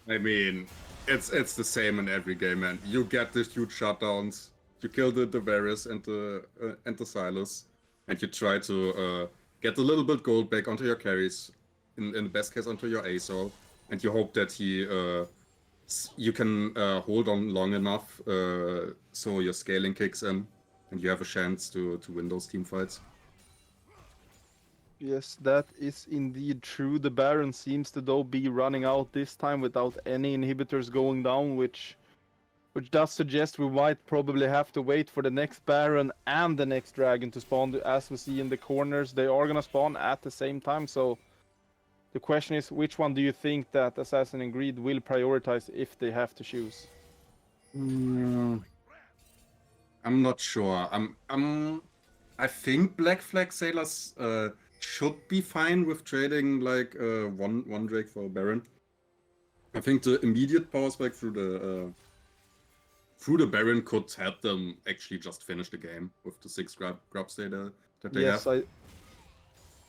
[SPEAKER 3] I mean, it's the same in every game, man. You get the huge shutdowns, you kill the Varus and the Silas, and you try to get a little bit gold back onto your carries, in the best case onto your ASOL, and you hope that you can hold on long enough so your scaling kicks in, and you have a chance to win those team fights.
[SPEAKER 2] Yes, that is indeed true. The Baron seems to though be running out this time without any inhibitors going down, which does suggest we might probably have to wait for the next Baron and the next Dragon to spawn. As we see in the corners, they are gonna spawn at the same time. So the question is, which one do you think that Assassin's Creed will prioritize if they have to choose?
[SPEAKER 3] I'm not sure. I think Black Flag Sailors should be fine with trading like one Drake for a Baron. I think the immediate power spike through the Baron could help them actually just finish the game with the 6 grubs that they have.
[SPEAKER 2] Yes,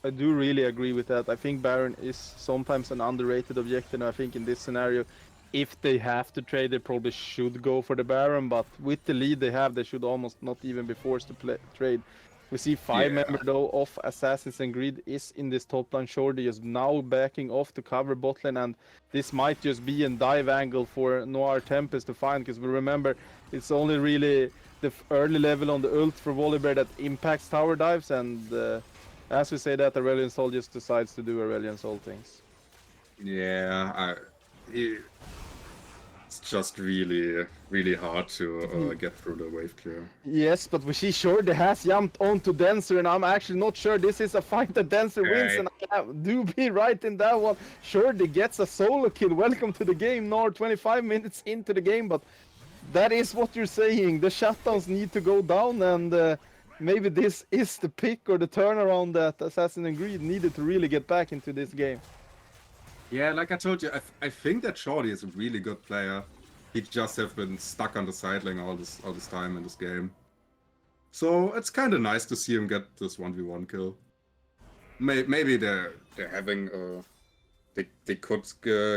[SPEAKER 2] I do really agree with that. I think Baron is sometimes an underrated objective, and I think in this scenario, if they have to trade, they probably should go for the Baron, but with the lead they have, they should almost not even be forced to trade. We see five
[SPEAKER 3] Yeah.
[SPEAKER 2] member though of Assassins and Greed is in this top lane. Shorty is now backing off to cover bot lane, and this might just be a dive angle for Noir Tempest to find, because we remember it's only really the early level on the ult for Volibear that impacts tower dives, and as we say that, Aurelion Sol just decides to do Aurelion Sol things.
[SPEAKER 3] Yeah, it's just really, really hard to get through the wave clear.
[SPEAKER 2] Yes, but we see Shorty has jumped onto Dancer, and I'm actually not sure this is a fight that Dancer wins, and I do be right in that one. Shorty gets a solo kill. Welcome to the game, Nor. 25 minutes into the game, but that is what you're saying. The shutdowns need to go down, and maybe this is the pick or the turnaround that Assassin and Greed needed to really get back into this game.
[SPEAKER 3] Yeah, like I told you, I think that Shorty is a really good player. He just have been stuck on the sideline all this time in this game. So it's kind of nice to see him get this 1v1 kill. Maybe they're having they could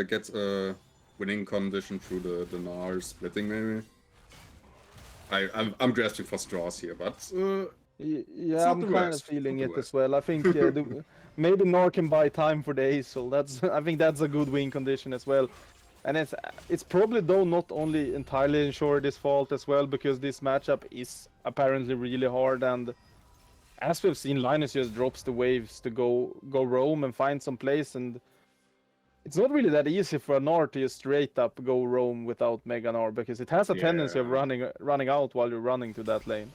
[SPEAKER 3] get a winning condition through the Gnar splitting maybe. I'm grasping for straws here, but
[SPEAKER 2] yeah, I'm kind of feeling it as well. I think maybe Nor can buy time for the Aesol. I think that's a good win condition as well. And it's probably though not only entirely Shorty's fault as well, because this matchup is apparently really hard, and as we've seen, Linus just drops the waves to go roam and find some place, and it's not really that easy for a Gnar to just straight up go roam without Mega Gnar, because it has a tendency of running out while you're running to that lane.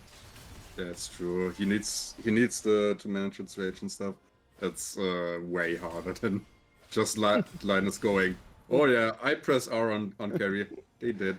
[SPEAKER 3] That's true. He needs to manage its rage and stuff. That's way harder than just Linus going, oh yeah, I press R on carry. They did.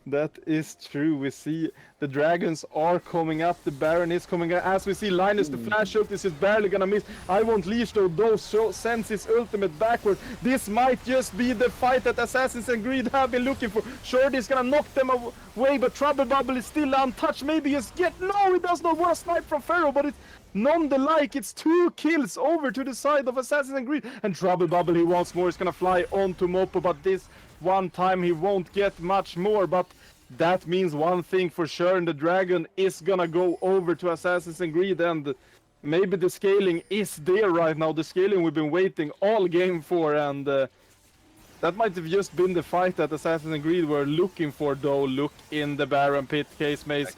[SPEAKER 2] That is true. We see the dragons are coming up. The Baron is coming up. As we see Linus, the flash ult is just barely gonna miss. I won't leash though sends his ultimate backward. This might just be the fight that Assassins and Greed have been looking for. Shorty's gonna knock them away, but Trouble Bubble is still untouched. Maybe just no, he does not want to snipe from Pharaoh, but it's nonetheless, it's 2 kills over to the side of Assassins and Greed. And Trouble Bubble, he once more is gonna fly onto Mopo, but this one time he won't get much more. But that means one thing for sure, and the dragon is gonna go over to Assassins and Greed, and maybe the scaling is there right now, the scaling we've been waiting all game for, and that might have just been the fight that Assassins and Greed were looking for though. Look in the Baron pit, Case Maze.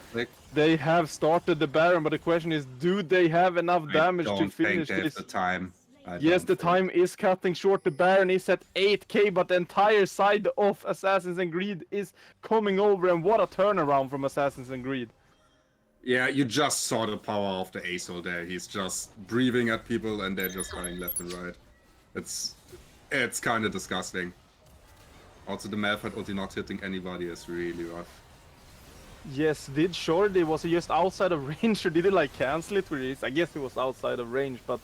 [SPEAKER 2] They have started the Baron, but the question is, do they have enough damage to finish this?
[SPEAKER 3] The time.
[SPEAKER 2] Yes, the time is cutting short. The Baron is at 8k, but the entire side of Assassins and Greed is coming over, and what a turnaround from Assassins and Greed.
[SPEAKER 3] Yeah, you just saw the power of the Aesol there. He's just breathing at people and they're just running left and right. It's kind of disgusting. Also, the Malphite ulti not hitting anybody is really rough.
[SPEAKER 2] Yes, did Shorty, was he just outside of range, or did he like cancel it? I guess he was outside of range, but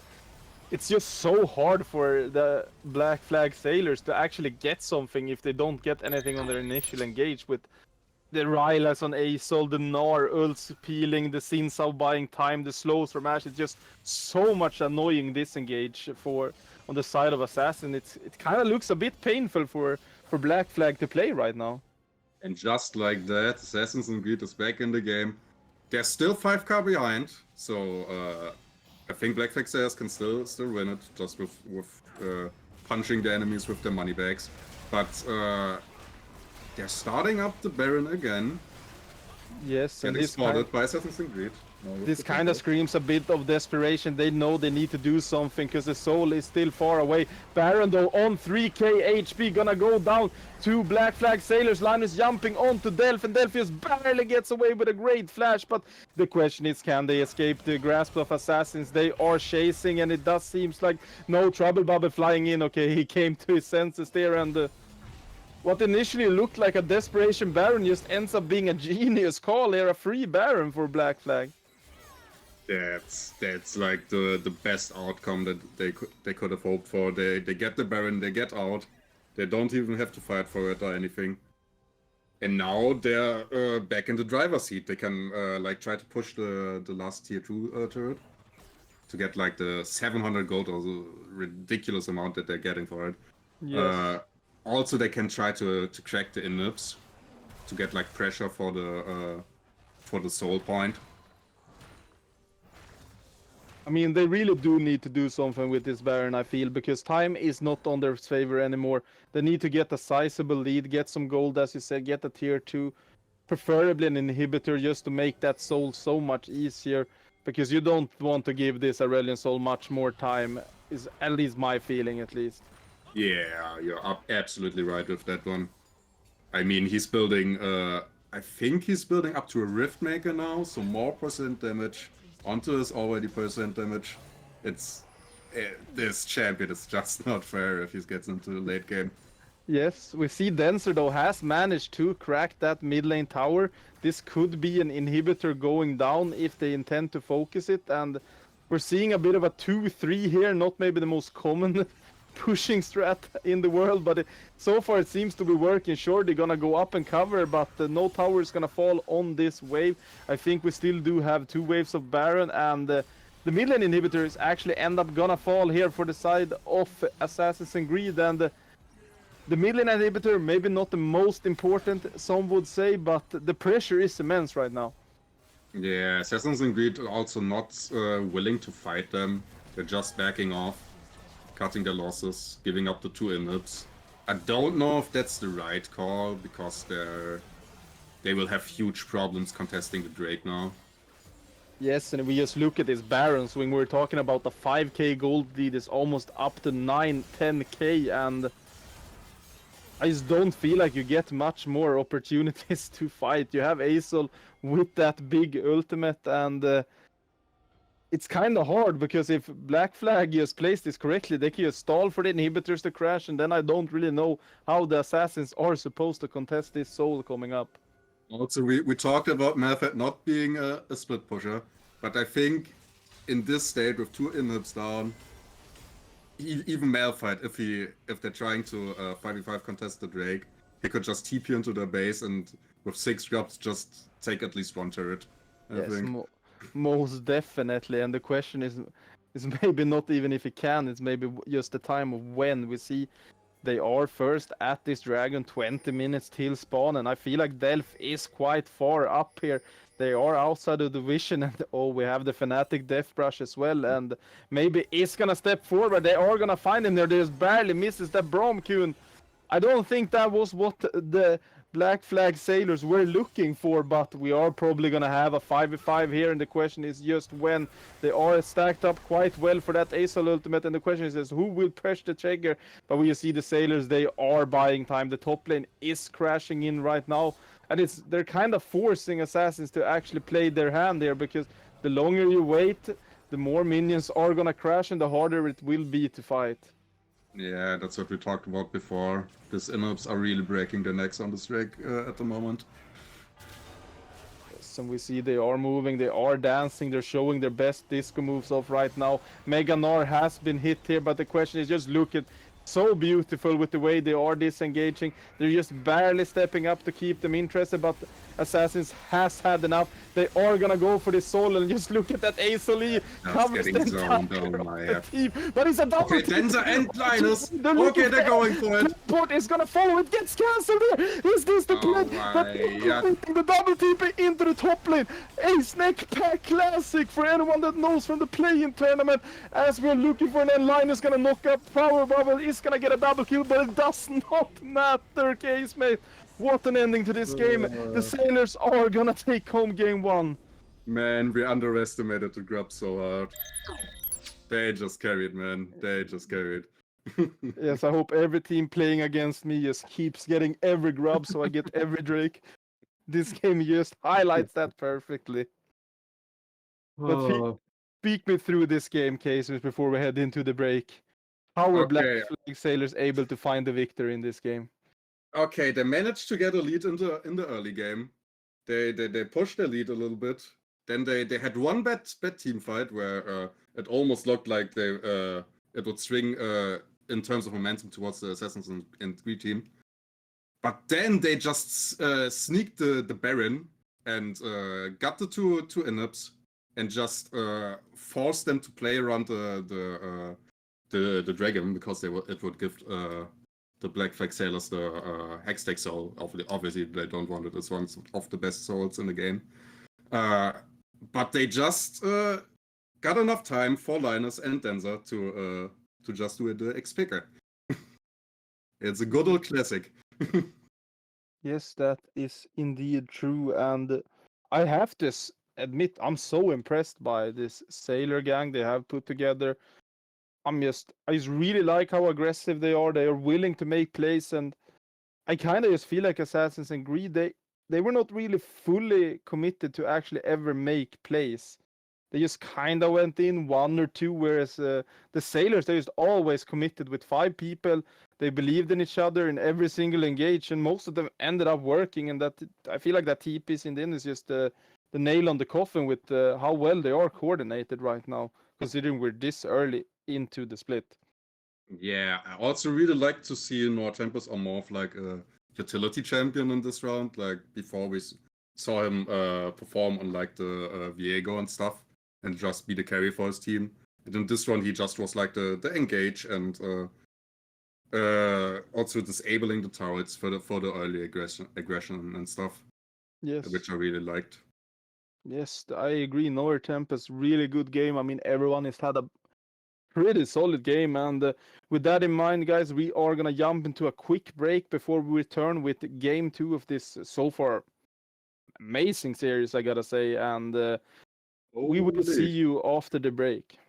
[SPEAKER 2] it's just so hard for the Black Flag Sailors to actually get something if they don't get anything on their initial engage, with the Rylas on Aesol, the Gnar ults peeling, the Xin Zhao buying time, the slows from Ash. It's just so much annoying disengage on the side of Assassin. It kind of looks a bit painful for Black Flag to play right now.
[SPEAKER 3] And just like that, Assassins and Greed is back in the game. They're still 5k behind, so I think Black Flag Sailors can still win it, just with punching the enemies with their money bags. But they're starting up the Baron again.
[SPEAKER 2] Yes, and
[SPEAKER 3] getting spotted by Assassin's Creed.
[SPEAKER 2] This kind of screams a bit of desperation. They know they need to do something because the soul is still far away. Baron though on 3k HP gonna go down to Black Flag Sailors. Linus jumping onto Delph, and Delph just barely gets away with a great flash. But the question is, can they escape the grasp of Assassins? They are chasing, and it does seems like no Trouble Bubble flying in. Okay, he came to his senses there, and what initially looked like a desperation Baron just ends up being a genius call here, a free Baron for Black Flag.
[SPEAKER 3] That's like the best outcome that they could have hoped for. They get the Baron, they get out. They don't even have to fight for it or anything. And now they're back in the driver's seat. They can like try to push the last tier 2 turret to get like the 700 gold, or the ridiculous amount that they're getting for it.
[SPEAKER 2] Yes.
[SPEAKER 3] Also, they can try to crack the inhibs to get like pressure for the soul point.
[SPEAKER 2] I mean, they really do need to do something with this Baron, I feel, because time is not on their favor anymore. They need to get a sizable lead, get some gold, as you said, get a tier 2, preferably an inhibitor, just to make that soul so much easier, because you don't want to give this Aurelion soul much more time, is at least my feeling, at least.
[SPEAKER 3] Yeah, you're absolutely right with that one. I mean, he's building, I think he's building up to a Rift Maker now, so more percent damage onto his already percent damage. It's, this champion is just not fair if he gets into the late game.
[SPEAKER 2] Yes, we see Denser though has managed to crack that mid lane tower. This could be an inhibitor going down if they intend to focus it, and we're seeing a bit of a 2-3 here, not maybe the most common pushing strat in the world, but so far it seems to be working. Sure, they're gonna go up and cover, but no tower is gonna fall on this wave. I think we still do have 2 waves of Baron, and the mid lane inhibitors actually end up gonna fall here for the side of Assassin's Greed, and the mid lane inhibitor, maybe not the most important, some would say, but the pressure is immense right now.
[SPEAKER 3] Yeah, Assassin's Creed are also not willing to fight them. They're just backing off, cutting their losses, giving up the 2 inhibs. I don't know if that's the right call, because they will have huge problems contesting the Drake now.
[SPEAKER 2] Yes, and we just look at this Baron swing. We're talking about the 5k gold lead is almost up to 9-10k, and I just don't feel like you get much more opportunities to fight. You have Aesol with that big ultimate, and it's kind of hard, because if Black Flag just plays this correctly, they can just stall for the inhibitors to crash, and then I don't really know how the assassins are supposed to contest this soul coming up.
[SPEAKER 3] Also, we talked about Malphite not being a split pusher, but I think in this state with 2 inhibs down, even Malphite, if they're trying to 5v5 contest the Drake, he could just TP into their base and with 6 drops just take at least 1 turret. I think.
[SPEAKER 2] Most definitely. And the question is maybe not even if he can, it's maybe just the time of when. We see they are first at this dragon, 20 minutes till spawn, and I feel like Delph is quite far up here. They are outside of the vision, and oh, we have the Fnatic Death Brush as well, and maybe is gonna step forward. They are gonna find him there. They just barely misses that Bromkun. I don't think that was what the Black Flag Sailors were looking for, but we are probably gonna have a 5v5 here, and the question is just when. They are stacked up quite well for that Aesol ultimate, and the question is who will press the trigger. But when you see the Sailors, they are buying time. The top lane is crashing in right now, and they're kind of forcing Assassins to actually play their hand there, because the longer you wait, the more minions are gonna crash, and the harder it will be to fight.
[SPEAKER 3] Yeah, that's what we talked about before. These inhibs are really breaking their necks on this Drake at the moment.
[SPEAKER 2] And we see they are moving, they are dancing, they're showing their best disco moves off right now. Mega Gnar has been hit here, but the question is just look at so beautiful with the way they are disengaging. They're just barely stepping up to keep them interested, but Assassins has had enough. They are gonna go for this soul, and just look at that SLE covers the entire team. But it's a double.
[SPEAKER 3] Okay, Denser and Linus. Okay, they're going for it.
[SPEAKER 2] Teleport is gonna follow. It gets cancelled here. Is this the plan? The double TP into the top lane. A Snake Pack Classic for anyone that knows from the play-in tournament. As we're looking for an Linus gonna knock up Power Bubble. Is gonna get a double kill, but it does not matter, case mate. What an ending to this game. The Sailors are gonna take home game 1.
[SPEAKER 3] Man, we underestimated the grub so hard. They just carried, man. They just carried.
[SPEAKER 2] Yes, I hope every team playing against me just keeps getting every grub so I get every Drake. This game just highlights that perfectly. But speak me through this game, Cases, before we head into the break. How were Black Flag Sailors able to find the victory in this game?
[SPEAKER 3] Okay, they managed to get a lead in the early game. They pushed their lead a little bit. Then they had one bad team fight where it almost looked like it would swing in terms of momentum towards the Assassins and Greed team. But then they just sneaked the Baron and got the two inhibs and just forced them to play around the dragon, because it would give the Black Flag Sailors the Hextech soul. Obviously, they don't want it as one of the best souls in the game. But they just got enough time for Linus and Denzer to just do the X-Picker. It's a good old classic.
[SPEAKER 2] Yes, that is indeed true, and I have to admit I'm so impressed by this Sailor gang they have put together. I just really like how aggressive they are. They are willing to make plays, and I kind of just feel like Assassin's Creed they were not really fully committed to actually ever make plays. They just kind of went in one or two, whereas the Sailors they just always committed with 5 people. They believed in each other in every single engage, and most of them ended up working. And that I feel like that TP's in the end is just the nail on the coffin with how well they are coordinated right now, considering we're this early into the split.
[SPEAKER 3] Yeah, I also really like to see Noah Tempest or more of like a utility champion in this round. Like before we saw him perform on like the Viego and stuff and just be the carry for his team. And in this round he just was like the engage and also disabling the turrets for the early aggression and stuff.
[SPEAKER 2] Yes.
[SPEAKER 3] Which I really liked.
[SPEAKER 2] Yes, I agree. Noah Tempest, really good game. I mean, everyone has had a pretty solid game. And with that in mind, guys, we are going to jump into a quick break before we return with game 2 of this so far amazing series, I got to say. And we will see you after the break.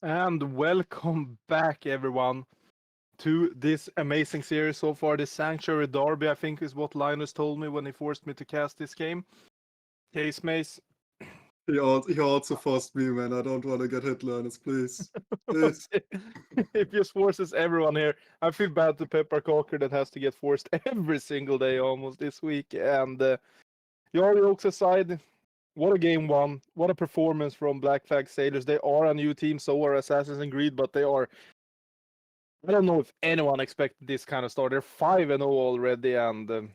[SPEAKER 2] And welcome back, everyone, to this amazing series so far. The Sanctuary Derby, I think, is what Linus told me when he forced me to cast this game. Case Mace.
[SPEAKER 3] He also forced me, man. I don't want to get hit, Linus, please. Please.
[SPEAKER 2] It just forces everyone here. I feel bad to Pepper Cocker that has to get forced every single day almost this week. And your jokes aside, what a game one. What a performance from Black Flag Sailors. They are a new team, so are Assassin's Creed, but they are. I don't know if anyone expected this kind of start. They're 5-0 already, and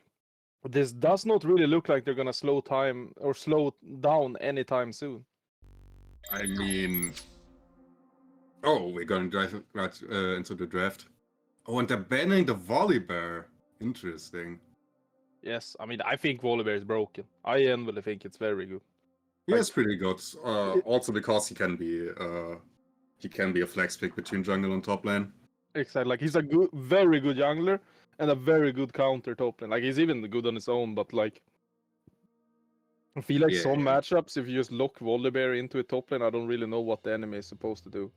[SPEAKER 2] this does not really look like they're gonna slow time or slow down anytime soon.
[SPEAKER 3] I mean, oh, we're going to drive right into the draft. Oh, and they're banning the volley bear. Interesting.
[SPEAKER 2] Yes, I mean I think Volibear is broken. I genuinely think it's very good.
[SPEAKER 3] He
[SPEAKER 2] Like,
[SPEAKER 3] is pretty good. Also because he can be a flex pick between jungle and top lane.
[SPEAKER 2] exactly. Like he's a good, very good jungler and a very good counter top lane. Like he's even good on his own, but like I feel like some
[SPEAKER 3] Yeah.
[SPEAKER 2] matchups, if you just lock Volibear into a top lane, I don't really know what the enemy is supposed to do.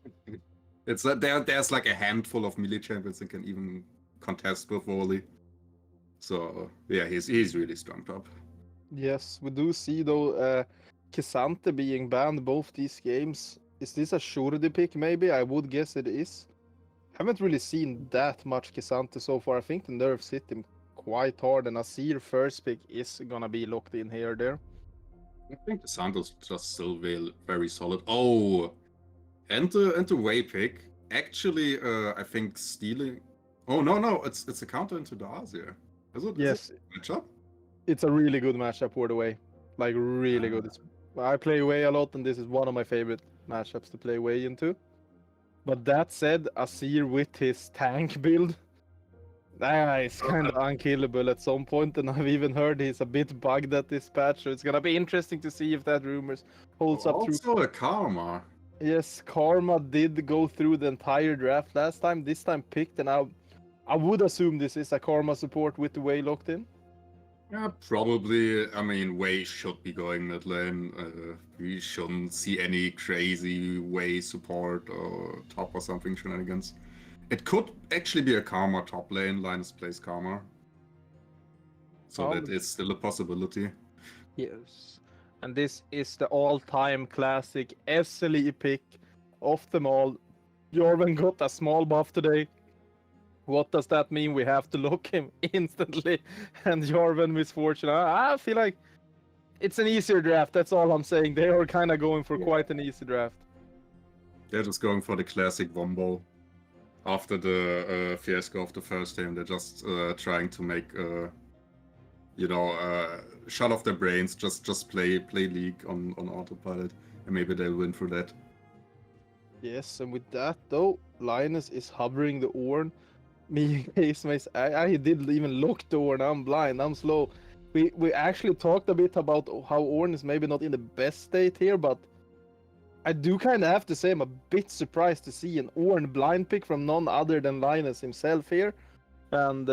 [SPEAKER 3] It's there's like a handful of melee champions that can even contest with volley. So yeah, he's really strong top.
[SPEAKER 2] Yes, we do see though K'Sante being banned both these games. Is this a surety pick maybe? I would guess it is. Haven't really seen that much K'Sante so far. I think the nerfs hit him quite hard, and Azir first pick is gonna be locked in here or there.
[SPEAKER 3] I think the Santos just still very solid. Oh, and the way pick actually I think stealing. Oh no, it's a counter into the Azir. Is it?
[SPEAKER 2] Yes,
[SPEAKER 3] Is it matchup?
[SPEAKER 2] it's a really good matchup for the way. Like really good. I play way a lot, and this is one of my favorite matchups to play way into. But that said, Azir with his tank build, it's kind of unkillable at some point, and I've even heard he's a bit bugged at this patch, so it's gonna be interesting to see if that rumors holds up through.
[SPEAKER 3] Also a karma.
[SPEAKER 2] Yes, Karma did go through the entire draft last time. This time picked, and I would assume this is a Karma support with the way locked in.
[SPEAKER 3] Yeah, probably. I mean, Wei should be going mid lane. We shouldn't see any crazy Wei support or top or something shenanigans. It could actually be a Karma top lane. Linus plays Karma. So that is still a possibility.
[SPEAKER 2] Yes. And this is the all-time classic SLE pick of them all. Jorven got a small buff today. What does that mean? We have to lock him instantly. And Jorven misfortune. I feel like it's an easier draft. That's all I'm saying. They are kind of going for quite an easy draft.
[SPEAKER 3] They're just going for the classic Wombo. After the fiasco of the first game, they're just trying to make, shut off their brains, just play League on autopilot, and maybe they'll win through that.
[SPEAKER 2] Yes, and with that though, Linus is hovering the Ornn. Me, Case Mace, I didn't even look the Ornn. I'm blind. I'm slow. We actually talked a bit about how Ornn is maybe not in the best state here, but I do kind of have to say I'm a bit surprised to see an Ornn blind pick from none other than Linus himself here. And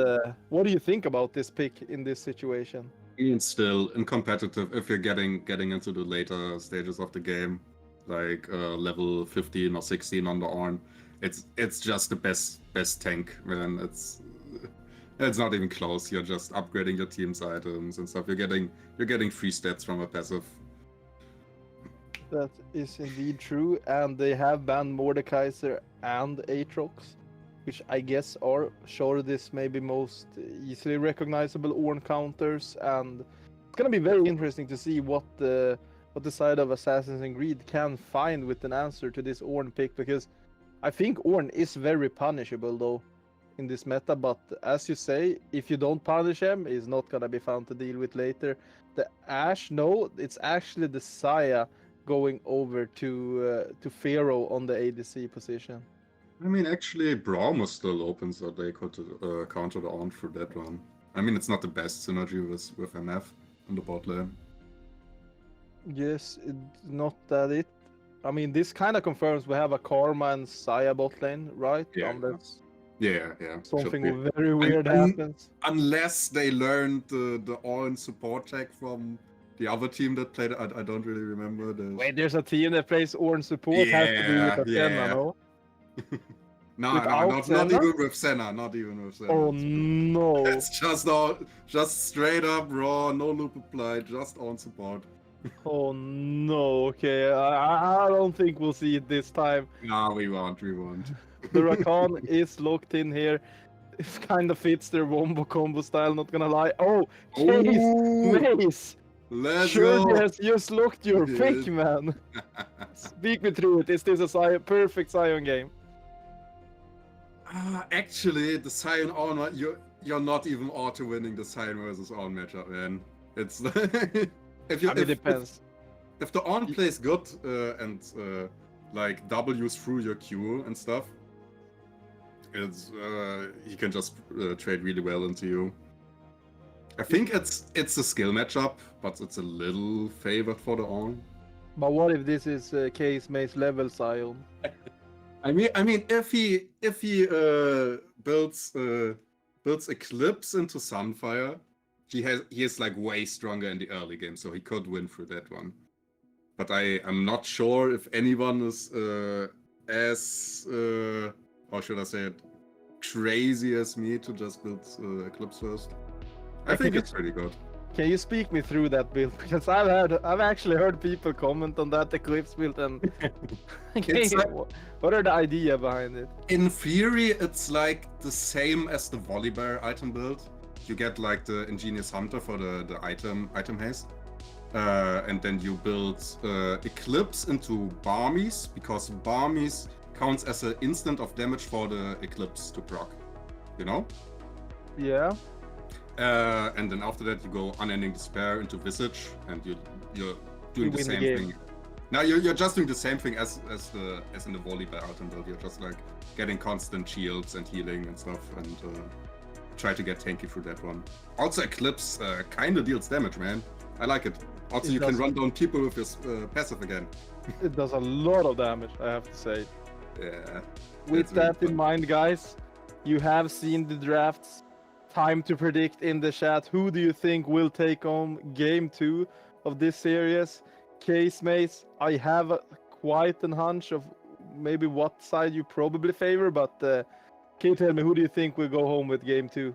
[SPEAKER 2] what do you think about this pick in this situation?
[SPEAKER 3] And still, in competitive, if you're getting into the later stages of the game, like level 15 or 16 on the Ornn, it's just the best tank, man. It's not even close. You're just upgrading your team's items and stuff. You're getting free stats from a passive.
[SPEAKER 2] That is indeed true, and they have banned Mordekaiser and Aatrox, which I guess are this maybe most easily recognizable Ornn counters, and it's gonna be very interesting to see what the side of Assassin's Creed can find with an answer to this Ornn pick, because I think Ornn is very punishable though in this meta, but as you say, if you don't punish him, he's not gonna be fun to deal with later. The Ashe, no, it's actually the Saya going over to Pharaoh on the ADC position.
[SPEAKER 3] I mean, actually, Braum was still open, so they could counter the Ornn through that one. I mean, it's not the best synergy with MF in the bot lane.
[SPEAKER 2] Yes, it's not that it. I mean, this kind of confirms we have a Karma and Saya bot lane, right?
[SPEAKER 3] Yeah.
[SPEAKER 2] Unless
[SPEAKER 3] Yeah.
[SPEAKER 2] something very weird happens.
[SPEAKER 3] Unless they learned the Ornn support tech from the other team that played. I don't really remember.
[SPEAKER 2] Wait, there's a team that plays orange support. Has to be with Athena, no?
[SPEAKER 3] No,
[SPEAKER 2] Without
[SPEAKER 3] not
[SPEAKER 2] Senna?
[SPEAKER 3] even with Senna. Not even with Senna.
[SPEAKER 2] Oh
[SPEAKER 3] It's-
[SPEAKER 2] no!
[SPEAKER 3] It's just straight up raw, no loop applied, just on support.
[SPEAKER 2] Oh no! Okay, I don't think we'll see it this time.
[SPEAKER 3] No, we won't.
[SPEAKER 2] The Rakan is locked in here. It kind of fits their wombo combo style. Not gonna lie. Oh, Chase,
[SPEAKER 3] Ooh,
[SPEAKER 2] Mace.
[SPEAKER 3] let's
[SPEAKER 2] Sure,
[SPEAKER 3] go.
[SPEAKER 2] has just looked your
[SPEAKER 3] Yes.
[SPEAKER 2] pick, man. Speak me through it. Is this a perfect Sion game?
[SPEAKER 3] Actually, the Sion Orn, you're not even auto winning the Sion versus Orn matchup, man. It's
[SPEAKER 2] It depends.
[SPEAKER 3] if the Orn plays good and like W's through your Q and stuff, it's he can just trade really well into you. I think it's a skill matchup, but it's a little favored for the Orn.
[SPEAKER 2] But what if this is Case Mace level Sion?
[SPEAKER 3] I mean, if he builds Eclipse into Sunfire, he is like way stronger in the early game, so he could win through that one. But I am not sure if anyone is as how should I say it, crazy as me to just build Eclipse first. I think it's pretty good.
[SPEAKER 2] Can you speak me through that build? Because I've actually heard people comment on that Eclipse build, and
[SPEAKER 3] It's like-
[SPEAKER 2] what are the idea behind it?
[SPEAKER 3] In theory, it's like the same as the Volibear item build. You get like the Ingenious Hunter for the item haste. And then you build Eclipse into Barmies, because Barmies counts as an instant of damage for the Eclipse to proc. You know?
[SPEAKER 2] Yeah.
[SPEAKER 3] And then after that you go Unending Despair into Visage, and you're doing the
[SPEAKER 2] win the
[SPEAKER 3] same
[SPEAKER 2] game.
[SPEAKER 3] thing. Now you're just doing the same thing as in the Volibear item build. You're just like getting constant shields and healing and stuff, and try to get tanky through that one. Also, Eclipse kind of deals damage, man. I like it. Also,
[SPEAKER 2] It
[SPEAKER 3] you can
[SPEAKER 2] does.
[SPEAKER 3] run down people with your passive again.
[SPEAKER 2] It does a lot of damage, I have to say.
[SPEAKER 3] Yeah.
[SPEAKER 2] With
[SPEAKER 3] It's really
[SPEAKER 2] that in
[SPEAKER 3] fun.
[SPEAKER 2] mind, guys, you have seen the drafts. Time to predict in the chat. Who do you think will take on game 2 of this series? Case Mace, I have quite a hunch of maybe what side you probably favor, but can you tell me, who do you think will go home with game 2?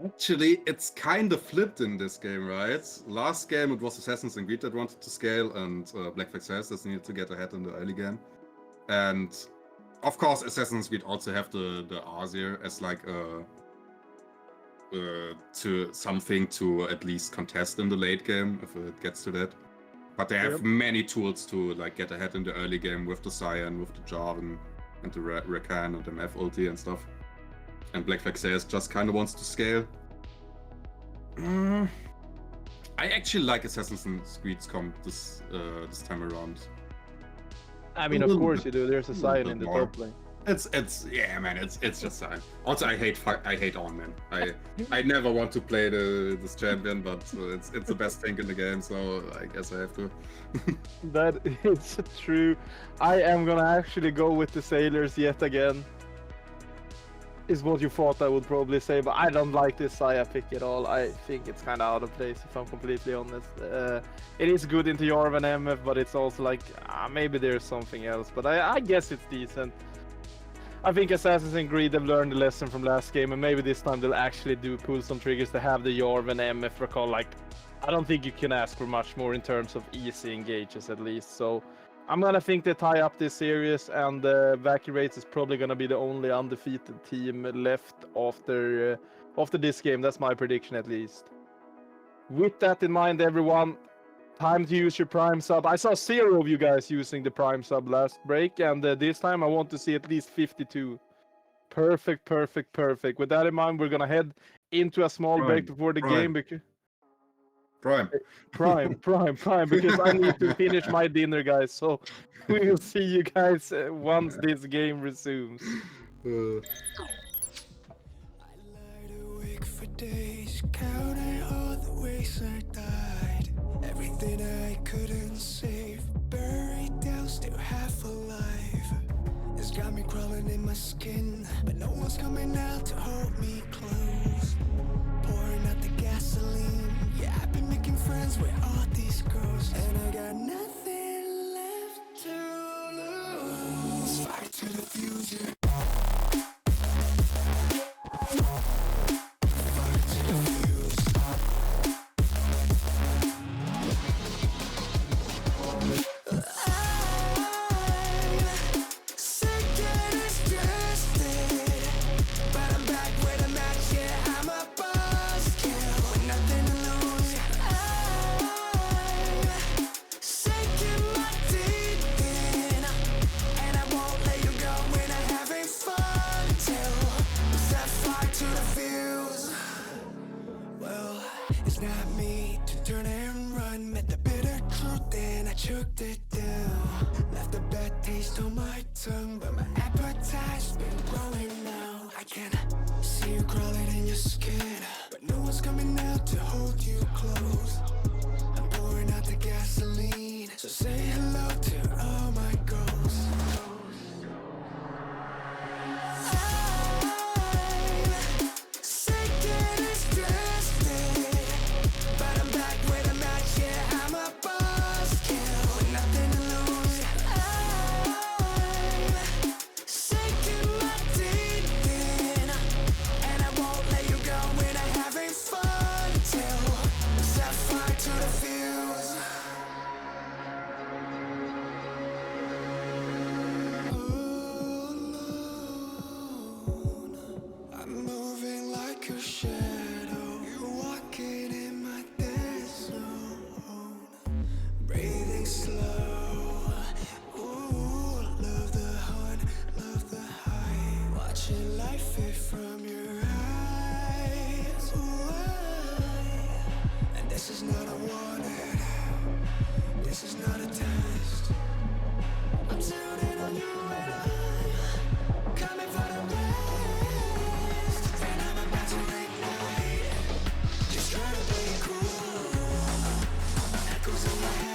[SPEAKER 3] Actually, it's kind of flipped in this game, right? Last game it was Assassin's Creed that wanted to scale, and Black Flag Celestials needed to get ahead in the early game. And of course, Assassin's Creed also have the Azir as like to something to at least contest in the late game if it gets to that. But they have
[SPEAKER 2] Yep.
[SPEAKER 3] many tools to like get ahead in the early game with the Cyan, with the Jarvan, and the Rakan and the MF ulti and stuff. And Black Flag Sayers just kind of wants to scale. I actually like Assassin's Creed's comp this time around.
[SPEAKER 2] I mean,
[SPEAKER 3] A
[SPEAKER 2] of
[SPEAKER 3] little
[SPEAKER 2] course
[SPEAKER 3] bit-
[SPEAKER 2] you do. There's a
[SPEAKER 3] a little
[SPEAKER 2] Sion
[SPEAKER 3] bit
[SPEAKER 2] in the
[SPEAKER 3] more.
[SPEAKER 2] top lane.
[SPEAKER 3] It's yeah, man. It's just fine. Also, I hate On, man. I never want to play this champion, but it's the best thing in the game, so I guess I have to.
[SPEAKER 2] That is true. I am gonna actually go with the Sailors yet again. Is what you thought I would probably say, but I don't like this Saya pick at all. I think it's kind of out of place, if I'm completely honest. It is good into Jarvan MF, but it's also like, maybe there's something else. But I guess it's decent. I think Assassin's Creed have learned the lesson from last game, and maybe this time they'll actually pull some triggers to have the Jarvan MF recall. Like, I don't think you can ask for much more in terms of easy engages at least. So I'm gonna think they tie up this series, and Vacuum is probably gonna be the only undefeated team left after this game. That's my prediction at least. With that in mind, everyone, time to use your Prime sub. I saw 0 of you guys using the Prime sub last break, and this time I want to see at least 52. Perfect, perfect, perfect. With that in mind, we're gonna head into a small break before the game. Because
[SPEAKER 3] Prime.
[SPEAKER 2] Prime, because I need to finish my dinner, guys. So we'll see you guys once this game resumes.
[SPEAKER 1] I lied awake for days, counting all the ways I died. Everything I couldn't save, buried down, still half alive. It's got me crawling in my skin, but no one's coming out to hold me close. Pouring out the gasoline, yeah, I've been making friends with all these was not me to turn and run. Met the bitter truth and I choked it down. Left a bad taste on my tongue, but my appetite's been growing now. I can see you crawling in your skin, but no one's coming out to hold you close. I'm pouring out the gasoline, so say hello to all my ghosts. I'm moving like a shadow. You're walking in my dead zone. Breathing slow. Ooh, love the hunt, love the high. Watching life fade from your eyes. Ooh, and this is not a warning. This is not a test. I'm tuning on you and I'm coming for the rest. And I'm about to ignite. Just try to play it cool. Echoes in my head.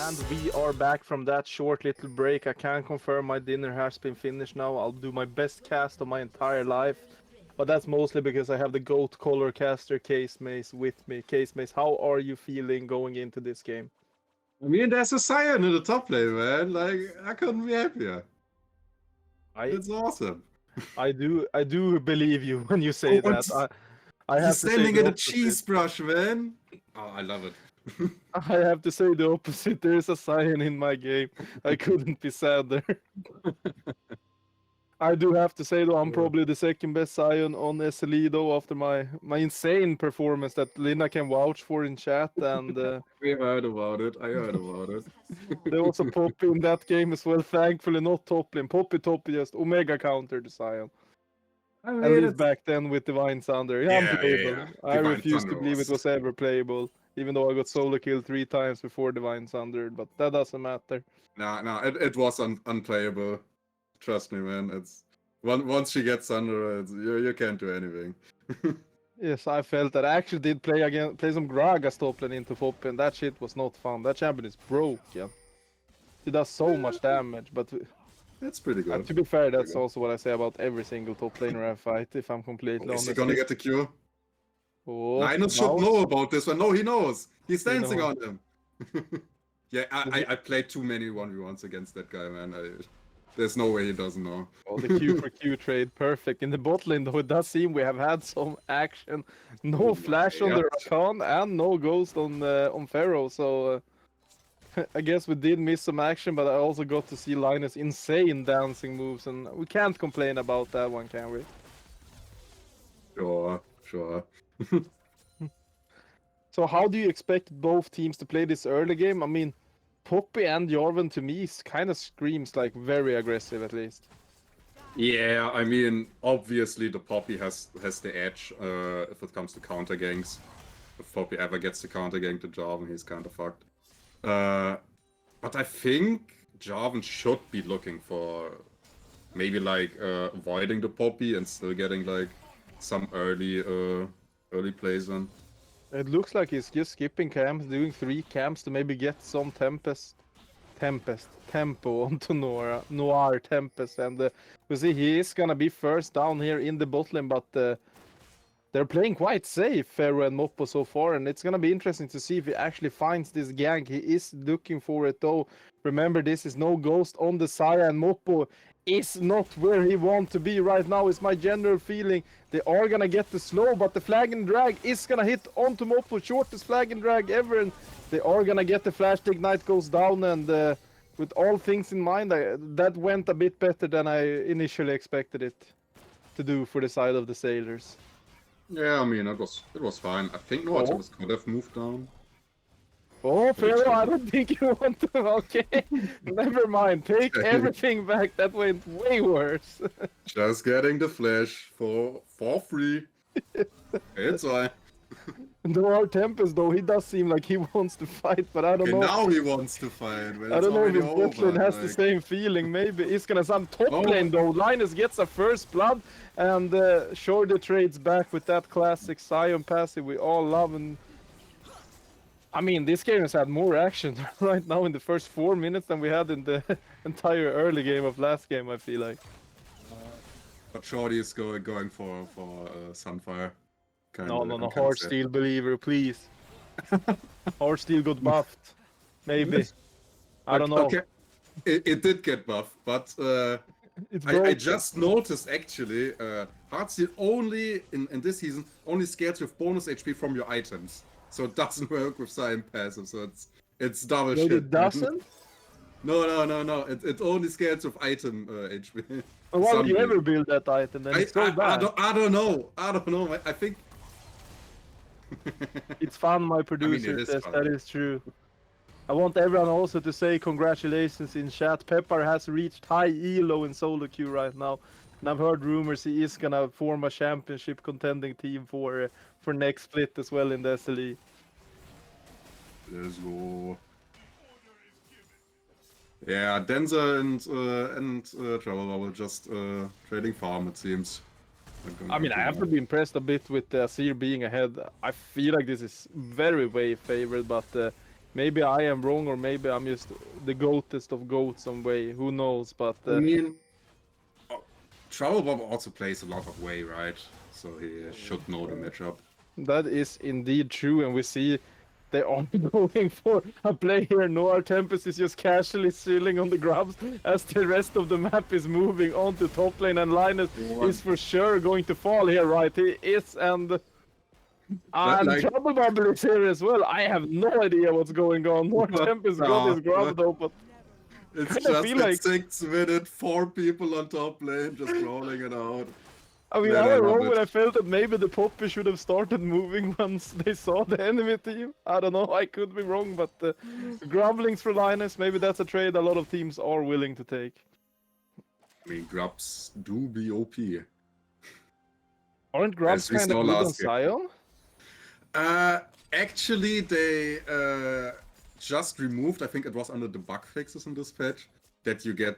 [SPEAKER 2] And we are back from that short little break. I can confirm my dinner has been finished now. I'll do my best cast of my entire life. But that's mostly because I have the GOAT color caster Case Mace with me. Case Mace, how are you feeling going into this game?
[SPEAKER 3] I mean, there's a Sion in the top lane, man. Like, I couldn't be happier. It's awesome.
[SPEAKER 2] I do believe you when you say
[SPEAKER 3] Oh,
[SPEAKER 2] that. I have
[SPEAKER 3] He's
[SPEAKER 2] to say
[SPEAKER 3] standing
[SPEAKER 2] the
[SPEAKER 3] in a
[SPEAKER 2] opposite.
[SPEAKER 3] cheese brush, man. Oh, I love it.
[SPEAKER 2] I have to say the opposite. There's a Sion in my game. I couldn't be sadder. I do have to say though, I'm probably the second best Sion on SLE though after my insane performance that Lina can vouch for in chat, and
[SPEAKER 3] We heard about it. I heard about it.
[SPEAKER 2] there was a Poppy in that game as well. Thankfully not top lane. Poppy just Omega counter to Sion.
[SPEAKER 3] I
[SPEAKER 2] At
[SPEAKER 3] mean,
[SPEAKER 2] least
[SPEAKER 3] it's...
[SPEAKER 2] back then with Divine Thunder. Yeah,
[SPEAKER 3] Yeah,
[SPEAKER 2] unplayable. I
[SPEAKER 3] Divine
[SPEAKER 2] refuse to
[SPEAKER 3] Thunder
[SPEAKER 2] believe it was ever playable, even though I got solo killed 3 times before Divine Thunder, but that doesn't matter.
[SPEAKER 3] Nah, it was unplayable. Trust me, man. It's once she gets under, you can't do anything.
[SPEAKER 2] Yes, I felt that. I actually did play some Gragas top lane into Poppy, and that shit was not fun. That champion is broken. He does so much damage, but
[SPEAKER 3] That's pretty good.
[SPEAKER 2] to be fair, that's also what I say about every single top laner I fight, if I'm completely
[SPEAKER 3] Is
[SPEAKER 2] honest.
[SPEAKER 3] he gonna get the Q?
[SPEAKER 2] Oh,
[SPEAKER 3] Linus should know about this one. No, he knows. He's dancing
[SPEAKER 2] knows.
[SPEAKER 3] on him. Yeah, I played too many 1v1s against that guy, man. There's no way he doesn't know.
[SPEAKER 2] Oh, the Q for Q trade, perfect. In the bot lane, though, it does seem we have had some action. No flash on the Rakan and no ghost on Pharaoh, so I guess we did miss some action, but I also got to see Linus' insane dancing moves, and we can't complain about that one, can we?
[SPEAKER 3] Sure.
[SPEAKER 2] So how do you expect both teams to play this early game? I mean, Poppy and Jarvan to me kind of screams like very aggressive at least.
[SPEAKER 3] Yeah, I mean, obviously the Poppy has the edge if it comes to counter ganks. If Poppy ever gets to counter gank to Jarvan, he's kind of fucked. But I think Jarvan should be looking for maybe like avoiding the Poppy and still getting like some early plays on.
[SPEAKER 2] It looks like he's just skipping camps, doing 3 camps to maybe get some tempo onto Noir Tempest, and we see he is gonna be first down here in the bot lane, but the they're playing quite safe, Ferro and Moppo so far, and it's gonna be interesting to see if he actually finds this gank. He is looking for it though. Remember, this is no ghost on the Saya, and Moppo is not where he wants to be right now, is my general feeling. They are gonna get the slow, but the flag and drag is gonna hit onto Moppo, shortest flag and drag ever, and they are gonna get the flash. The ignite goes down, and with all things in mind, that went a bit better than I initially expected it to do for the side of the Sailors.
[SPEAKER 3] Yeah, I mean, it was fine. I think no items could have moved down.
[SPEAKER 2] Oh, Pharaoh, I don't think you want to. Okay, never mind. Take
[SPEAKER 3] Okay.
[SPEAKER 2] everything back. That went way worse.
[SPEAKER 3] Just getting the flash for free. It's fine.
[SPEAKER 2] Noir Tempest, though, he does seem like he wants to fight, but I don't
[SPEAKER 3] Okay,
[SPEAKER 2] know.
[SPEAKER 3] now he wants to fight. But
[SPEAKER 2] I
[SPEAKER 3] it's
[SPEAKER 2] don't know if
[SPEAKER 3] already
[SPEAKER 2] his botlane
[SPEAKER 3] over,
[SPEAKER 2] has the
[SPEAKER 3] like-
[SPEAKER 2] same feeling. Maybe it's gonna some top
[SPEAKER 3] Oh.
[SPEAKER 2] lane though. Linus gets a first blood, and Shorty trades back with that classic Sion passive we all love. And I mean, this game has had more action right now in the first 4 minutes than we had in the entire early game of last game. I feel like.
[SPEAKER 3] But Shorty is going for Sunfire.
[SPEAKER 2] No, Hard Steel believer, please. Hard Steel got buffed. Maybe. I don't know.
[SPEAKER 3] Okay, it did get buffed, but
[SPEAKER 2] It's
[SPEAKER 3] I
[SPEAKER 2] broken.
[SPEAKER 3] just noticed actually, Heartsteel only in this season only scales with bonus HP from your items, so it doesn't work with Cyan passive. So it's double
[SPEAKER 2] Wait,
[SPEAKER 3] shit.
[SPEAKER 2] it doesn't?
[SPEAKER 3] No. It only scales with item HP.
[SPEAKER 2] Why would you
[SPEAKER 3] Someday.
[SPEAKER 2] ever build that item? Then it's so
[SPEAKER 3] I
[SPEAKER 2] bad.
[SPEAKER 3] don't know. I think
[SPEAKER 2] It's fun, my producer
[SPEAKER 3] is
[SPEAKER 2] says.
[SPEAKER 3] fun.
[SPEAKER 2] That is true. I want everyone also to say congratulations in chat. Pepper has reached high elo in solo queue right now, and I've heard rumors he is gonna form a championship contending team for next split as well in the SLE.
[SPEAKER 3] Let's go. Yeah, Denzer and Traveler were just trading farm, it seems.
[SPEAKER 2] I mean, I have to be impressed a bit with Azir being ahead. I feel like this is very way favored, but maybe I am wrong, or maybe I'm just the goatest of goats some way. Who knows? But
[SPEAKER 3] I mean, Trouble Bob also plays a lot of way, right? So he should know the matchup.
[SPEAKER 2] that is indeed true, and we see they are going for a play here. Noir Tempest is just casually chilling on the grubs as the rest of the map is moving on to top lane, and Linus is for sure going to fall here, right? He is, and
[SPEAKER 3] like-
[SPEAKER 2] Trouble Bubble is here as well. I have no idea what's going on. Noir Tempest got his grub though, but
[SPEAKER 3] It's
[SPEAKER 2] kinda
[SPEAKER 3] just
[SPEAKER 2] feel
[SPEAKER 3] at
[SPEAKER 2] like-
[SPEAKER 3] 6 minutes, 4 people on top lane just rolling it out.
[SPEAKER 2] I mean,
[SPEAKER 3] Yeah,
[SPEAKER 2] I
[SPEAKER 3] I
[SPEAKER 2] was
[SPEAKER 3] love
[SPEAKER 2] wrong when
[SPEAKER 3] it.
[SPEAKER 2] I felt that maybe the Poppy should have started moving once they saw the enemy team. I don't know, I could be wrong, but grumblings for Linus, maybe that's a trade a lot of teams are willing to take.
[SPEAKER 3] I mean, grubs do be OP.
[SPEAKER 2] Aren't grubs
[SPEAKER 3] As we
[SPEAKER 2] kind of
[SPEAKER 3] saw
[SPEAKER 2] good on
[SPEAKER 3] last game.
[SPEAKER 2] Sion?
[SPEAKER 3] Actually, they just removed, I think it was under the bug fixes in this patch, that you get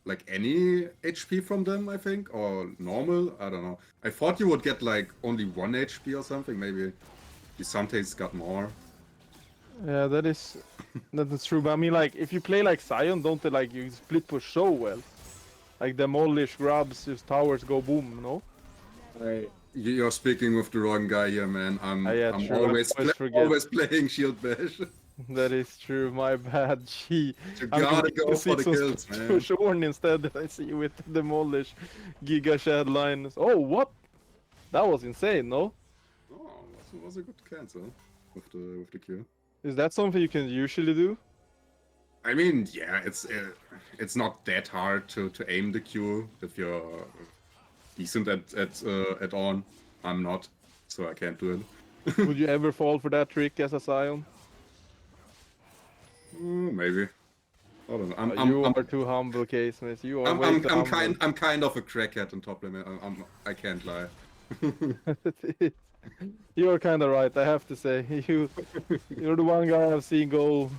[SPEAKER 3] like any HP from them, I think, or normal, I don't know. I thought you would get like only 1 HP or something, maybe you sometimes got more.
[SPEAKER 2] Yeah, that is true. But I mean, like, if you play like Sion, don't they like you split push so well? Like demolish grubs, just towers go boom, no?
[SPEAKER 3] You're speaking with the wrong guy here, man. I'm
[SPEAKER 2] yeah,
[SPEAKER 3] I'm
[SPEAKER 2] true, I
[SPEAKER 3] always,
[SPEAKER 2] always forget.
[SPEAKER 3] always playing Shield Bash.
[SPEAKER 2] That is true. My bad. Gee.
[SPEAKER 3] You
[SPEAKER 2] I'm
[SPEAKER 3] gotta
[SPEAKER 2] gonna
[SPEAKER 3] go
[SPEAKER 2] see
[SPEAKER 3] for the
[SPEAKER 2] some
[SPEAKER 3] kills, man.
[SPEAKER 2] push Orn instead that I see with demolish Giga Shad Linus. Oh, what? That was insane, no?
[SPEAKER 3] Oh, was a good cancel with the Q.
[SPEAKER 2] Is that something you can usually do?
[SPEAKER 3] I mean, yeah, it's not that hard to aim the Q if you're decent at on. I'm not, so I can't do it.
[SPEAKER 2] Would you ever fall for that trick as a Sion?
[SPEAKER 3] Maybe. I don't know.
[SPEAKER 2] You are too humble, Case Miss. You are way too humble.
[SPEAKER 3] I'm kind of a crackhead in top lane. I can't lie.
[SPEAKER 2] You are kind of right, I have to say. You're the one guy I've seen go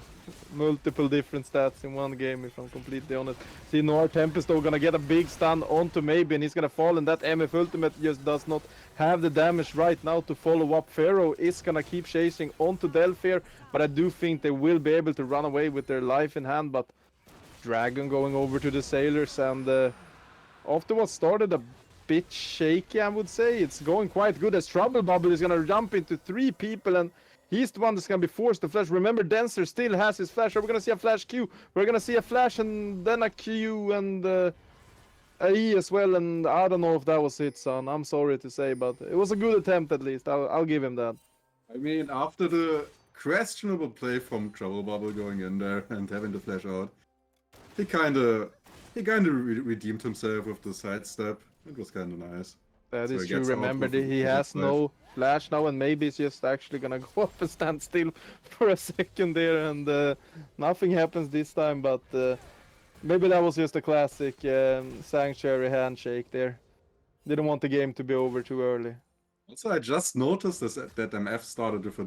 [SPEAKER 2] multiple different stats in one game, if I'm completely honest. See, Noir Tempest though gonna get a big stun onto Maybe, and he's gonna fall, and that MF ultimate just does not have the damage right now to follow up. Pharaoh is gonna keep chasing onto Delphier, but I do think they will be able to run away with their life in hand. But Dragon going over to the Sailors, and after what started a bit shaky, I would say. It's going quite good as Trouble Bubble is gonna jump into 3 people, and he's the one that's gonna be forced to flash. Remember, Dancer still has his flash. Are we gonna see a flash Q? We're gonna see a flash and then a Q and a E as well. And I don't know if that was it, son. I'm sorry to say, but it was a good attempt at least. I'll give him that.
[SPEAKER 3] I mean, after the questionable play from Trouble Bubble going in there and having the flash out, he kind of redeemed himself with the sidestep. It was kind of nice.
[SPEAKER 2] That
[SPEAKER 3] So
[SPEAKER 2] is
[SPEAKER 3] he
[SPEAKER 2] true.
[SPEAKER 3] gets out
[SPEAKER 2] Remember,
[SPEAKER 3] with a
[SPEAKER 2] he
[SPEAKER 3] good
[SPEAKER 2] has
[SPEAKER 3] flash.
[SPEAKER 2] no flash now, and maybe he's just actually gonna go up and stand still for a second there, and nothing happens this time. But maybe that was just a classic sanctuary handshake there. Didn't want the game to be over too early.
[SPEAKER 3] Also, I just noticed that MF started with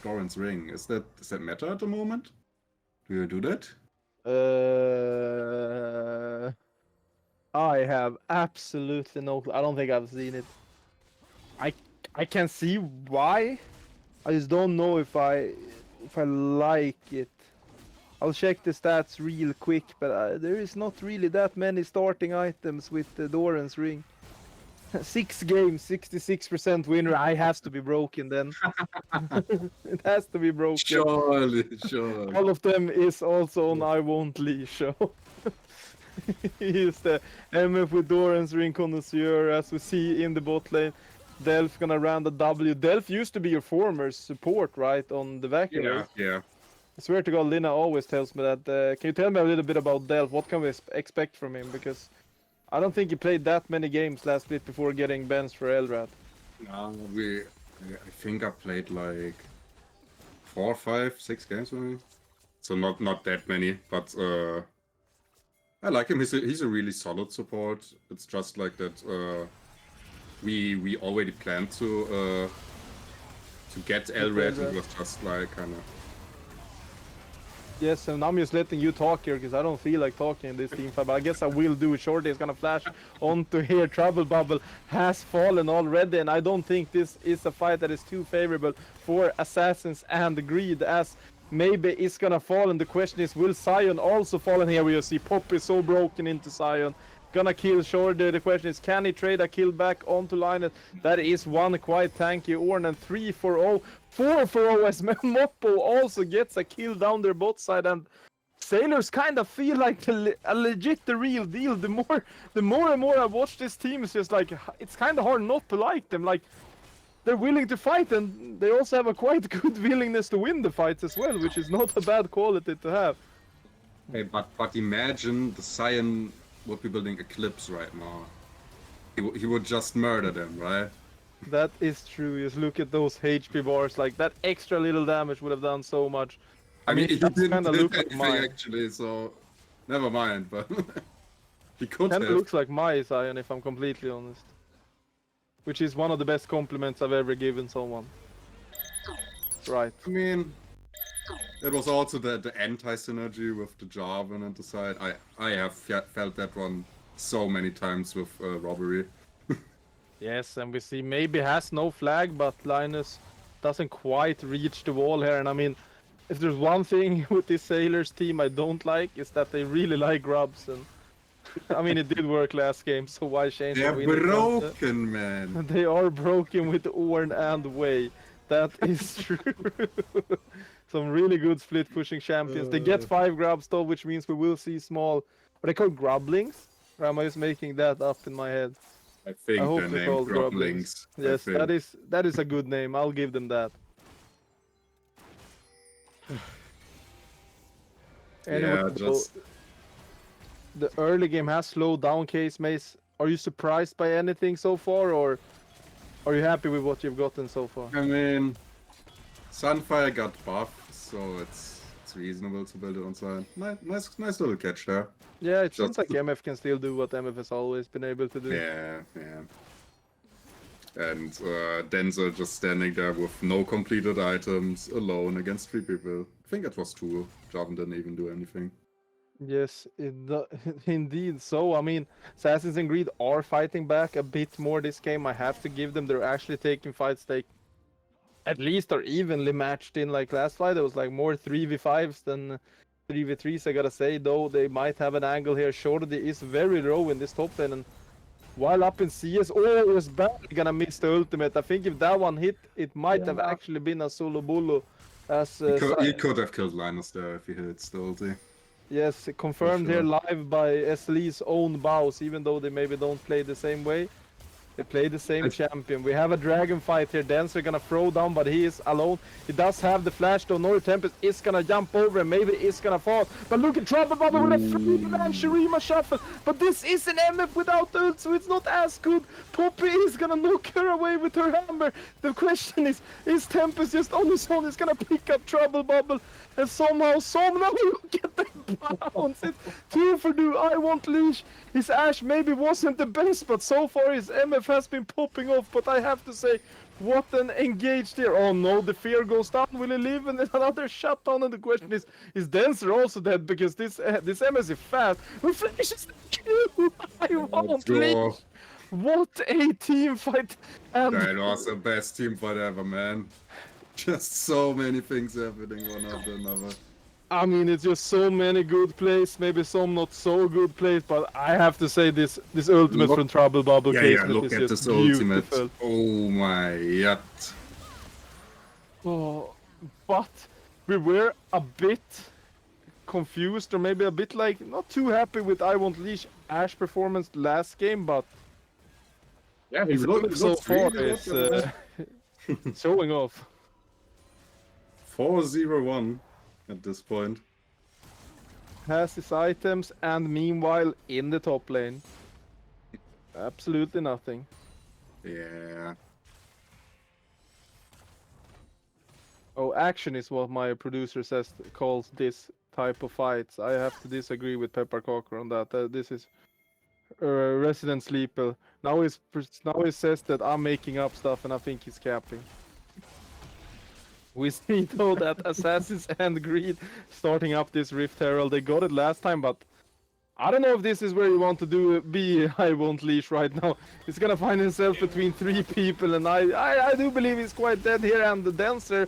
[SPEAKER 3] Doran's ring. Is that meta at the moment? Do you do that?
[SPEAKER 2] I have absolutely no. I don't think I've seen it. I can see why. I just don't know if I like it. I'll check the stats real quick, but there is not really that many starting items with the Doran's ring. 6 games, 66% winner. I has to be broken then. It has to be broken.
[SPEAKER 3] Surely.
[SPEAKER 2] All of them is also on I Won't Leave show. He is the MF with Doran's ring connoisseur, as we see in the bot lane. Delph gonna round the W. Delph used to be your former support, right, on the vacuum race?
[SPEAKER 3] Yeah.
[SPEAKER 2] I swear to God, Lina always tells me that. Can you tell me a little bit about Delph? What can we expect from him? Because I don't think he played that many games last split before getting benched for Eldrad.
[SPEAKER 3] No, I think I played like 4, 5, 6 games maybe. So not that many, but I like him. He's a really solid support. It's just like that. We already planned to get Eldrad. It was just like kind of.
[SPEAKER 2] Yes, and I'm just letting you talk here because I don't feel like talking in this team fight, but I guess I will do it shortly. It's gonna flash onto here. Trouble Bubble has fallen already, and I don't think this is a fight that is too favorable for Assassins and Greed, as maybe it's gonna fall, and the question is, will Sion also fall? And here we see Pop is so broken into Sion. Gonna kill Shorty. The question is, can he trade a kill back onto Linus? That is one quite tanky Ornn, and 3 for 0. 4 for 0 as Moppo also gets a kill down their bot side, and Sailors kind of feel like a legit, the real deal. The more and more I watch this team, it's just like, it's kind of hard not to like them. Like, they're willing to fight, and they also have a quite good willingness to win the fights as well, which is not a bad quality to have.
[SPEAKER 3] Hey, but imagine the Sion would be building Eclipse right now. He would just murder them, right?
[SPEAKER 2] That is true. Just look at those HP bars. Like, that extra little damage would have done so much.
[SPEAKER 3] I mean, he
[SPEAKER 2] that's
[SPEAKER 3] didn't
[SPEAKER 2] kinda
[SPEAKER 3] do
[SPEAKER 2] look like
[SPEAKER 3] anything
[SPEAKER 2] mine.
[SPEAKER 3] actually, so never mind. But he could
[SPEAKER 2] Kind
[SPEAKER 3] have.
[SPEAKER 2] of looks like my Zion, if I'm completely honest. Which is one of the best compliments I've ever given someone. Right.
[SPEAKER 3] I mean, it was also the anti-synergy with the Jarvan and the side. I have felt that one so many times with Robbery.
[SPEAKER 2] Yes, and we see maybe has no flag, but Linus doesn't quite reach the wall here. And I mean, if there's one thing with this Sailors team I don't like, is that they really like grubs. And I mean, it did work last game, so why change
[SPEAKER 3] They're
[SPEAKER 2] the winning concept?
[SPEAKER 3] broken, man.
[SPEAKER 2] They are broken with Ornn and Wei. That is true. Some really good split pushing champions. They get 5 grubs though, which means we will see small. Are they called grublings? Or am I just making that up in my head?
[SPEAKER 3] I think
[SPEAKER 2] I hope
[SPEAKER 3] they're
[SPEAKER 2] they're
[SPEAKER 3] named
[SPEAKER 2] called
[SPEAKER 3] Grublings.
[SPEAKER 2] Yes, that is a good name. I'll give them that. Anyway, the early game has slowed down, Case Mace. Are you surprised by anything so far, or are you happy with what you've gotten so far?
[SPEAKER 3] I mean, Sunfire got buffed, so it's reasonable to build it on side. Nice little catch there.
[SPEAKER 2] Yeah, it seems like MF can still do what MF has always been able to do.
[SPEAKER 3] Yeah. And Denzel just standing there with no completed items, alone against 3 people. I think it was 2. Jarvan didn't even do anything.
[SPEAKER 2] Yes, indeed. So, I mean, Assassins and Greed are fighting back a bit more this game. I have to give them. They're actually taking fights they at least are evenly matched in. Like last fight, there was like more 3v5s than 3v3s, I gotta say. Though they might have an angle here. Shorty is very low in this top lane, and while up in CS. Oh, he was barely gonna miss the ultimate. I think if that one hit, it might have actually been a solo bullo. As
[SPEAKER 3] He could have killed Linus there if he hit the ulti.
[SPEAKER 2] yes, confirmed here
[SPEAKER 3] sure.
[SPEAKER 2] live by SLE's own bows, even though they maybe don't play the same way. They play the same champion. We have a dragon fight here. Dancer gonna throw down, but he is alone. He does have the flash though. Nori Tempest is gonna jump over and maybe is gonna fall. But look at Trouble Bubble with a 3-man Shurima shuffle. But this is an MF without ult, so it's not as good. Poppy is gonna knock her away with her hammer. The question is Tempest just on his own? He's gonna pick up Trouble Bubble. And somehow, look at the bounce. It's 2 for 2. I want leash. His Ash maybe wasn't the best, but so far his MF has been popping off. But I have to say, what an engaged here. Oh no, the fear goes down. Will he live? And then another shutdown. And the question is Dancer also dead? Because this MS is fast. We flashes the Q. I want leash. What a team fight. And
[SPEAKER 3] That was the best team fight ever, man. Just so many things happening one after another.
[SPEAKER 2] I mean, it's just so many good plays, maybe some not so good plays, but I have to say this ultimate from Trouble Bubble
[SPEAKER 3] look
[SPEAKER 2] is
[SPEAKER 3] at
[SPEAKER 2] just
[SPEAKER 3] this ultimate.
[SPEAKER 2] beautiful.
[SPEAKER 3] Oh my god.
[SPEAKER 2] Oh, but we were a bit confused, or maybe a bit like not too happy with I Want Leash Ash performance last game, but
[SPEAKER 3] Yeah, he
[SPEAKER 2] so far it's showing off.
[SPEAKER 3] 4-0-1 at this point.
[SPEAKER 2] Has his items, and meanwhile in the top lane, absolutely nothing.
[SPEAKER 3] Yeah.
[SPEAKER 2] Oh, action is what my producer says calls this type of fights. I have to disagree with Peppercocker on that. This is Resident Sleeper. Now he says that I'm making up stuff, and I think he's capping. We see though that Assassins and Greed starting up this Rift Herald. They got it last time, but I don't know if this is where you want to be I Won't Leash right now. He's gonna find himself between 3 people, and I do believe he's quite dead here, and the Dancer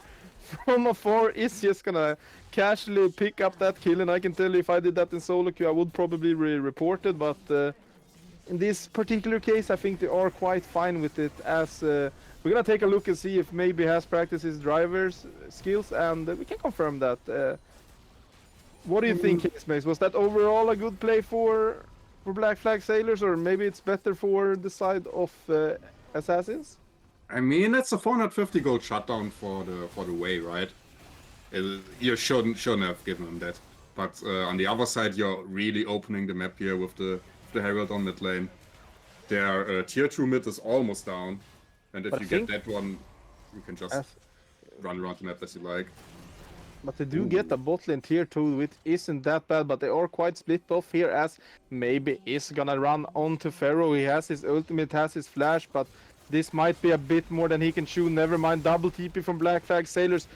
[SPEAKER 2] from afar is just gonna casually pick up that kill, and I can tell you if I did that in solo queue I would probably report it, but in this particular case I think they are quite fine with it, as we're gonna take a look and see if maybe has practiced his driver's skills, and we can confirm that. What do you think, Mace? Was that overall a good play for Black Flag Sailors, or maybe it's better for the side of Assassins?
[SPEAKER 3] I mean, it's a 450 gold shutdown for the way, right? You shouldn't have given him that. But on the other side, you're really opening the map here with the Herald on mid lane. Their tier 2 mid is almost down, and if you get that one, you can just run around the map as you like.
[SPEAKER 2] But they do get a bot lane tier 2, which isn't that bad, but they are quite split off here, as maybe is gonna run onto Pharaoh. He has his ultimate, has his flash, but this might be a bit more than he can chew. Never mind, double TP from Black Flag Sailors.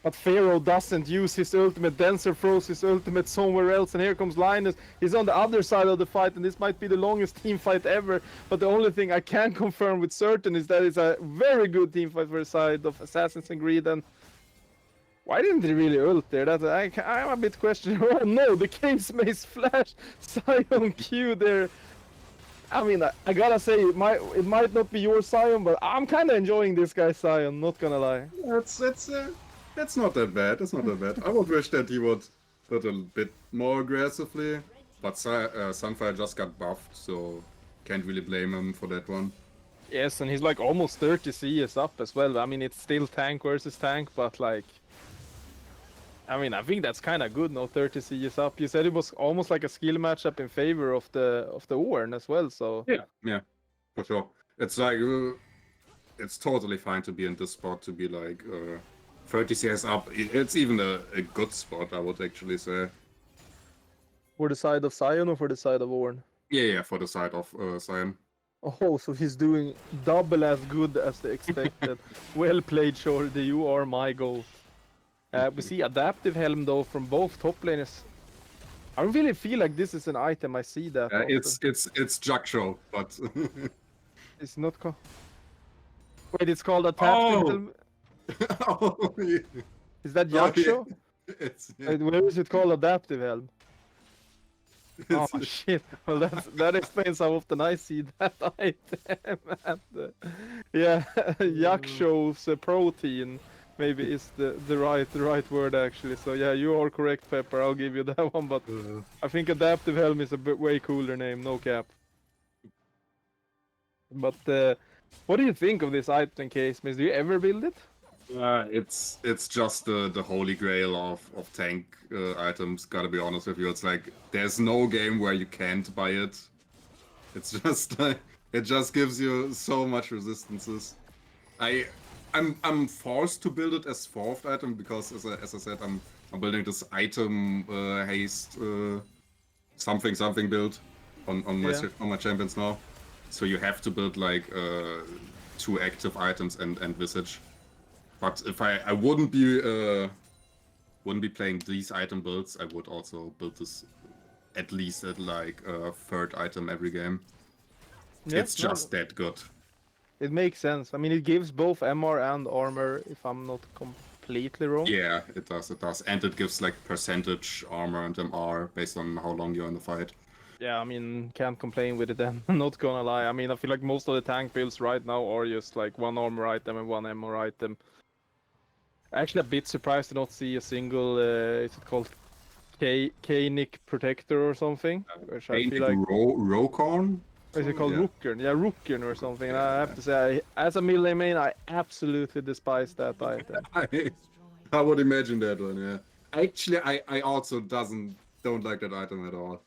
[SPEAKER 2] But Pharaoh doesn't use his ultimate. Dancer throws his ultimate somewhere else, and here comes Linus. He's on the other side of the fight, and this might be the longest team fight ever. But the only thing I can confirm with certain is that it's a very good team fight for the side of Assassins and Greed. And why didn't he really ult there? I'm a bit questioning. Oh no, the Case Mace flash Sion Q there. I mean, I gotta say, it might not be your Sion, but I'm kind of enjoying this guy's Sion, not gonna lie.
[SPEAKER 3] That's not that bad. That's not that bad. I would wish that he would put a bit more aggressively, but Sunfire just got buffed, so can't really blame him for that one.
[SPEAKER 2] Yes, and he's like almost 30 CS up as well. I mean, it's still tank versus tank, but like, I mean, I think that's kind of good. No, 30 CS up. You said it was almost like a skill matchup in favor of the Ornn as well. So
[SPEAKER 3] yeah, for sure. It's like it's totally fine to be in this spot, to be like 30 CS up. It's even a good spot, I would actually say.
[SPEAKER 2] For the side of Sion or for the side of Ornn?
[SPEAKER 3] Yeah, for the side of Sion.
[SPEAKER 2] Oh, so he's doing double as good as they expected. Well played, Shorty. You are my goal. We see Adaptive Helm though from both top laners. I don't really feel like this is an item. I see that.
[SPEAKER 3] It's Jackshow, but
[SPEAKER 2] it's not called. Wait, it's called Adaptive Helm.
[SPEAKER 3] Oh, yeah.
[SPEAKER 2] Is that Jackshow?
[SPEAKER 3] It's
[SPEAKER 2] Where is it called Adaptive Helm? Oh
[SPEAKER 3] It's-
[SPEAKER 2] shit! Well, that explains how often I see that item. And, yeah, Yakshos protein maybe is the right word actually. So yeah, you are correct, Pepper. I'll give you that one. But
[SPEAKER 3] uh,
[SPEAKER 2] I think Adaptive Helm is a bit way cooler name. No cap. But what do you think of this item case, Miss? Do you ever build it?
[SPEAKER 3] it's just the holy grail of tank items. Gotta be honest with you. It's like there's no game where you can't buy it. It's just like it just gives you so much resistances. I I'm forced to build it as fourth item because as I said I'm building this item haste something build
[SPEAKER 2] Yeah.
[SPEAKER 3] on my champions now. So you have to build like 2 active items and Visage. But if I wouldn't be playing these item builds, I would also build this at least at like a third item every game.
[SPEAKER 2] Yeah,
[SPEAKER 3] It's
[SPEAKER 2] no,
[SPEAKER 3] just that good.
[SPEAKER 2] it makes sense. I mean, it gives both MR and armor, if I'm not completely wrong.
[SPEAKER 3] Yeah, it does. And it gives like percentage armor and MR based on how long you're in the fight.
[SPEAKER 2] Yeah, I mean, can't complain with it then. Not gonna lie. I mean, I feel like most of the tank builds right now are just like one armor item and one MR item. Actually, a bit surprised to not see a single, is it called K-Nick Protector or something? Which I feel like,
[SPEAKER 3] Rokorn?
[SPEAKER 2] is it called
[SPEAKER 3] Yeah.
[SPEAKER 2] Rookern? Yeah, Rookern or something. And I
[SPEAKER 3] Yeah.
[SPEAKER 2] have to say, as a melee main, I absolutely despise that item.
[SPEAKER 3] I would imagine that one, yeah. Actually, I also don't like that item at all.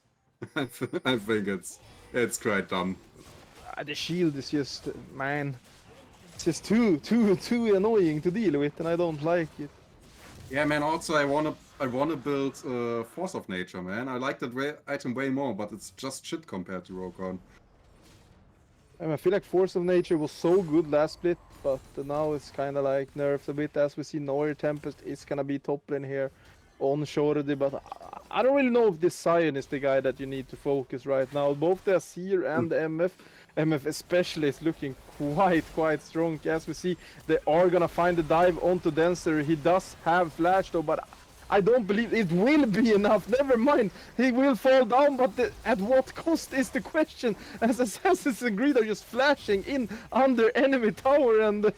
[SPEAKER 3] I think it's quite dumb.
[SPEAKER 2] The shield is just, man, it's just too annoying to deal with, and I don't like it.
[SPEAKER 3] Yeah, man. Also, I wanna build Force of Nature, man. I like that item way more, but it's just shit compared to Rokorn.
[SPEAKER 2] I mean, I feel like Force of Nature was so good last split, but now it's kind of like nerfed a bit. As we see, Noir Tempest is gonna be top lane here on Shorty, but I don't really know if this Sion is the guy that you need to focus right now. Both the Azir and the MF especially is looking quite strong. As we see, they are gonna find the dive onto Dancer. He does have flash though, but I don't believe it will be enough. Never mind, he will fall down, but at what cost is the question? As Assassin's Creed are just flashing in under enemy tower, and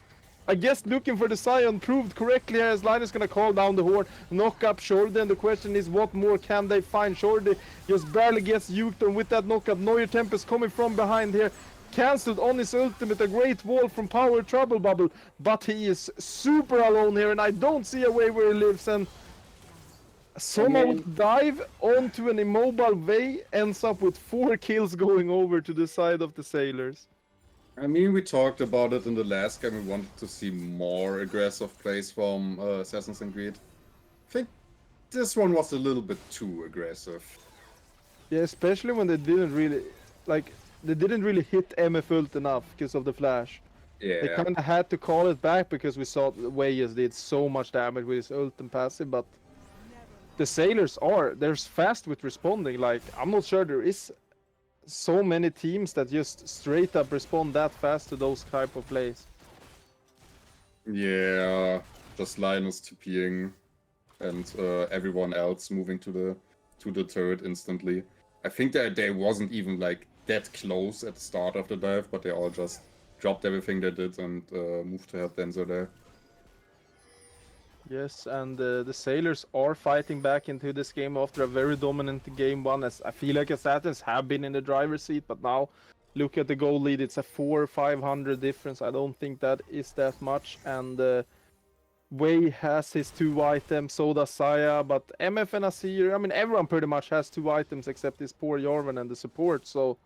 [SPEAKER 2] I guess looking for the Sion proved correctly here as Linus gonna call down the horde, knock up Shorty, and the question is what more can they find? Shorty just barely gets uked on with that knockup. Noir Tempest coming from behind here. Cancelled on his ultimate, a great wall from Power Trouble Bubble, but he is super alone here, and I don't see a way where he lives, and somehow dive onto an immobile Vey ends up with 4 kills going over to the side of the Sailors.
[SPEAKER 3] I mean, we talked about it in the last game. We wanted to see more aggressive plays from Assassin's Creed. I think this one was a little bit too aggressive.
[SPEAKER 2] Yeah, especially when they didn't really, like, they didn't really hit MF ult enough because of the flash. They
[SPEAKER 3] Yeah.
[SPEAKER 2] kind of had to call it back because we saw Weyes did so much damage with his ult and passive, but the Sailors they're fast with responding. Like, I'm not sure there is so many teams that just straight up respond that fast to those type of plays.
[SPEAKER 3] Yeah, just Linus TPing and everyone else moving to the turret instantly. I think that they wasn't even like that close at the start of the dive, but they all just dropped everything they did and moved to help Denzo there.
[SPEAKER 2] Yes, and the Sailors are fighting back into this game after a very dominant game one. As I feel like Assassins have been in the driver's seat, but now look at the goal lead. It's a 400-500 difference. I don't think that is that much. And Wei has his 2 items, so does Saya, but MF and Azir, I mean, everyone pretty much has 2 items except this poor Jarvan and the support. So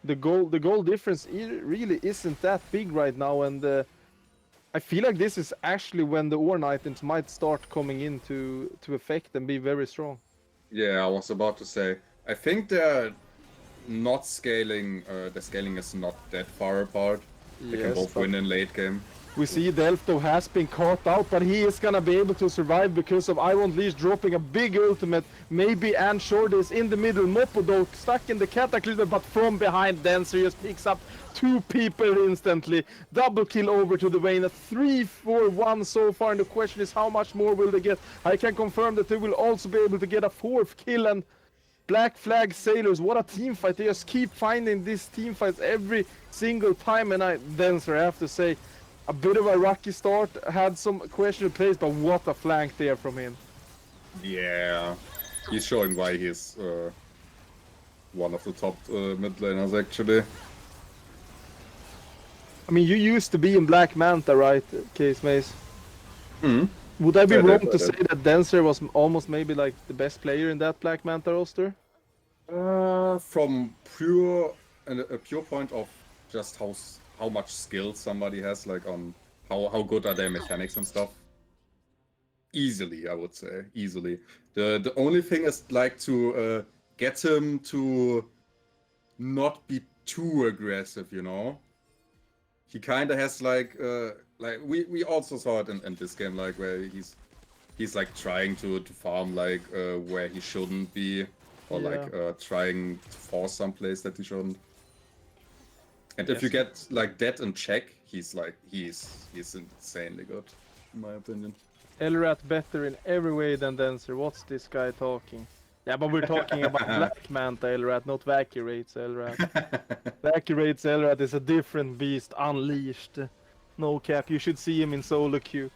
[SPEAKER 2] the goal difference really isn't that big right now, and I feel like this is actually when the Ornn items might start coming into effect and be very strong.
[SPEAKER 3] Yeah, I was about to say. I think they're not scaling. The scaling is not that far apart. They can
[SPEAKER 2] Yes,
[SPEAKER 3] both
[SPEAKER 2] but
[SPEAKER 3] win in late game.
[SPEAKER 2] we see Delph has been caught out, but he is gonna be able to survive because of Iron Leash dropping a big ultimate. Maybe and Short is in the middle. Mopodo stuck in the Cataclysm, but from behind Dancer just picks up 2 people instantly. Double kill over to the Vayne. A 3-4-1 so far, and the question is how much more will they get? I can confirm that they will also be able to get a 4th kill, and Black Flag Sailors, what a team fight. They just keep finding these team fights every single time. And Denser, I have to say, a bit of a rocky start, had some questionable plays, but what a flank there from him.
[SPEAKER 3] Yeah, he's showing why he's one of the top mid laners actually.
[SPEAKER 2] I mean, you used to be in Black Manta, right, Case Maze?
[SPEAKER 3] Hmm.
[SPEAKER 2] Would I be
[SPEAKER 3] I
[SPEAKER 2] wrong
[SPEAKER 3] did.
[SPEAKER 2] to say that Denser was almost maybe like the best player in that Black Manta roster?
[SPEAKER 3] From a pure point of just how much skill somebody has, like on how good are their mechanics and stuff. Easily, I would say, easily. The only thing is like to get him to not be too aggressive, you know. He kind of has like we also saw it in this game, like where he's like trying to farm like where he shouldn't be, or like trying to force some place that he shouldn't. And if you get like that in check, he's insanely good, in my opinion.
[SPEAKER 2] Elrat better in every way than Denser. What's this guy talking? Yeah, but we're talking about Black Manta Elrat, not Vacuum Rates Elrat. Vacuum Rates Elrat is a different beast, unleashed. No cap, you should see him in solo queue.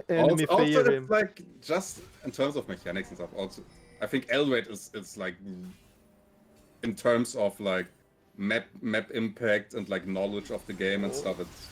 [SPEAKER 2] Enemy
[SPEAKER 3] also
[SPEAKER 2] fear
[SPEAKER 3] it's
[SPEAKER 2] him.
[SPEAKER 3] like just in terms of mechanics and stuff. Also, I think Elrate is like in terms of like map impact and like knowledge of the game and stuff. It's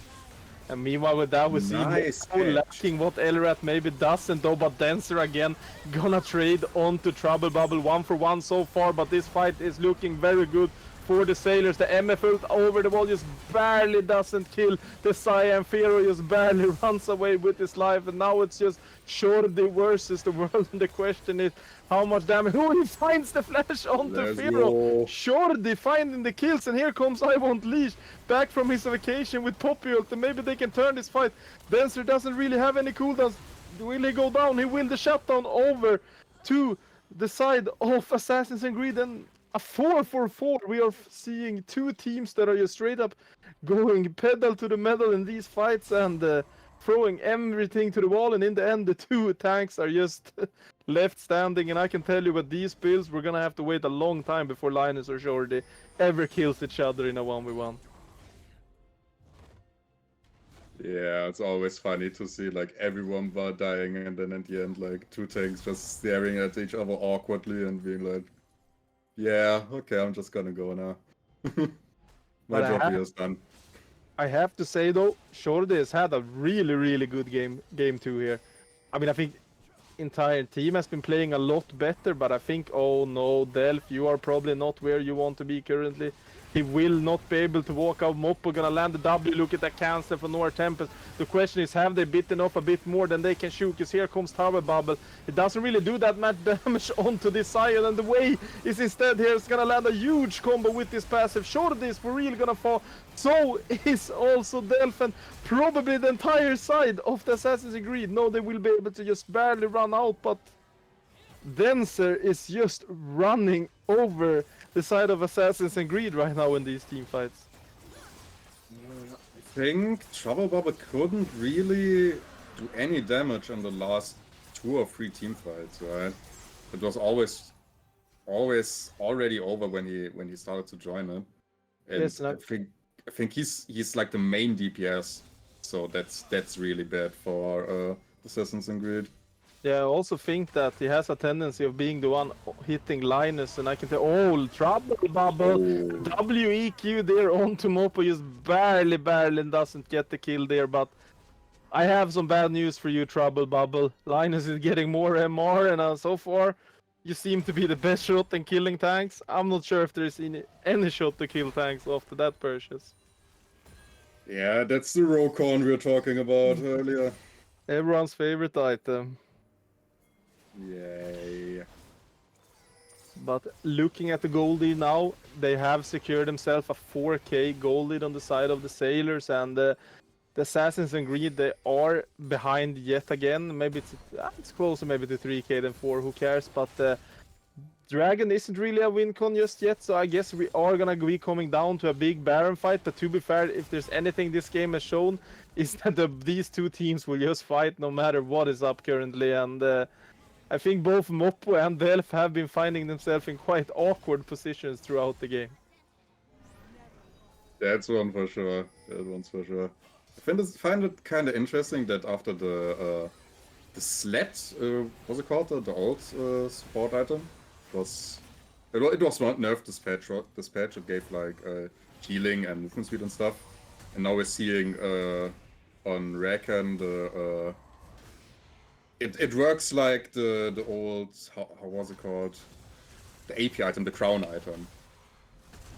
[SPEAKER 2] And meanwhile with that we see
[SPEAKER 3] Nice
[SPEAKER 2] Mopo
[SPEAKER 3] catch.
[SPEAKER 2] lacking what Elrat maybe doesn't though, but Denser again gonna trade onto Trouble Bubble 1-for-1 so far, but this fight is looking very good for the Sailors. The MF ult over the wall just barely doesn't kill the Cyan. Fero just barely runs away with his life, and now it's just Shorty versus the world, and the question is how much damage. Oh, he finds the flash onto
[SPEAKER 3] Let's
[SPEAKER 2] Fero.
[SPEAKER 3] go.
[SPEAKER 2] Shorty finding the kills, and here comes I Won't Leash back from his vacation with Poppy ult, and maybe they can turn this fight. Denser doesn't really have any cooldowns. Will he go down? He will the shutdown over to the side of Assassin's Creed, and a 4-for-4. We are seeing two teams that are just straight up going pedal to the metal in these fights and throwing everything to the wall, and in the end the two tanks are just left standing. And I can tell you with these builds we're gonna have to wait a long time before Linus or Shorty ever kills each other in a 1v1.
[SPEAKER 3] Yeah, it's always funny to see like everyone bar dying and then at the end like two tanks just staring at each other awkwardly and being like, yeah, okay, I'm just gonna go now. My
[SPEAKER 2] But
[SPEAKER 3] job here is done.
[SPEAKER 2] I have to say though, Shorty has had a really good game 2 here. I mean, I think entire team has been playing a lot better, but I think, oh no, Delph, you are probably not where you want to be currently. He will not be able to walk out. Moppo gonna land the W. Look at that cancel for Nora Tempest. The question is, have they bitten off a bit more than they can shoot? Because here comes Tower Bubble. It doesn't really do that much damage onto this Sion, and the way is instead here is gonna land a huge combo with this passive. Shorty is for real gonna fall. So is also Delph, and probably the entire side of the Assassin's Creed. No, they will be able to just barely run out, but Denser is just running over the side of Assassin's Creed right now in these team fights.
[SPEAKER 3] I think Trouble Bubble couldn't really do any damage in the last 2 or 3 team fights, right? It was always already over when he started to join it. And
[SPEAKER 2] Yes,
[SPEAKER 3] I think he's like the main DPS, so that's really bad for Assassin's Creed.
[SPEAKER 2] Yeah, I also think that he has a tendency of being the one hitting Linus, and I can tell, oh, Trouble Bubble, WEQ there onto Mopo, just barely doesn't get the kill there, but I have some bad news for you, Trouble Bubble. Linus is getting more MR, and so far, you seem to be the best shot in killing tanks. I'm not sure if there's any shot to kill tanks after that purchase.
[SPEAKER 3] Yeah, that's the Rokon we were talking about earlier.
[SPEAKER 2] Everyone's favorite item.
[SPEAKER 3] Yay.
[SPEAKER 2] But looking at the gold lead now, they have secured themselves a 4k gold lead on the side of the Sailors, and the Assassins and Greed, they are behind yet again. Maybe it's closer maybe to 3k than 4, who cares, but Dragon isn't really a win con just yet, so I guess we are gonna be coming down to a big Baron fight. But to be fair, if there's anything this game has shown, is that these two teams will just fight no matter what is up currently, and I think both Moppo and Delph have been finding themselves in quite awkward positions throughout the game.
[SPEAKER 3] That's one for sure. That one's for sure. Find it kind of interesting that after the sled, what's it called? The old support item was it was not nerfed dispatch. It gave like healing and movement speed and stuff. And now we're seeing on Rakan the it works like the old how was it called? The AP item, the crown item.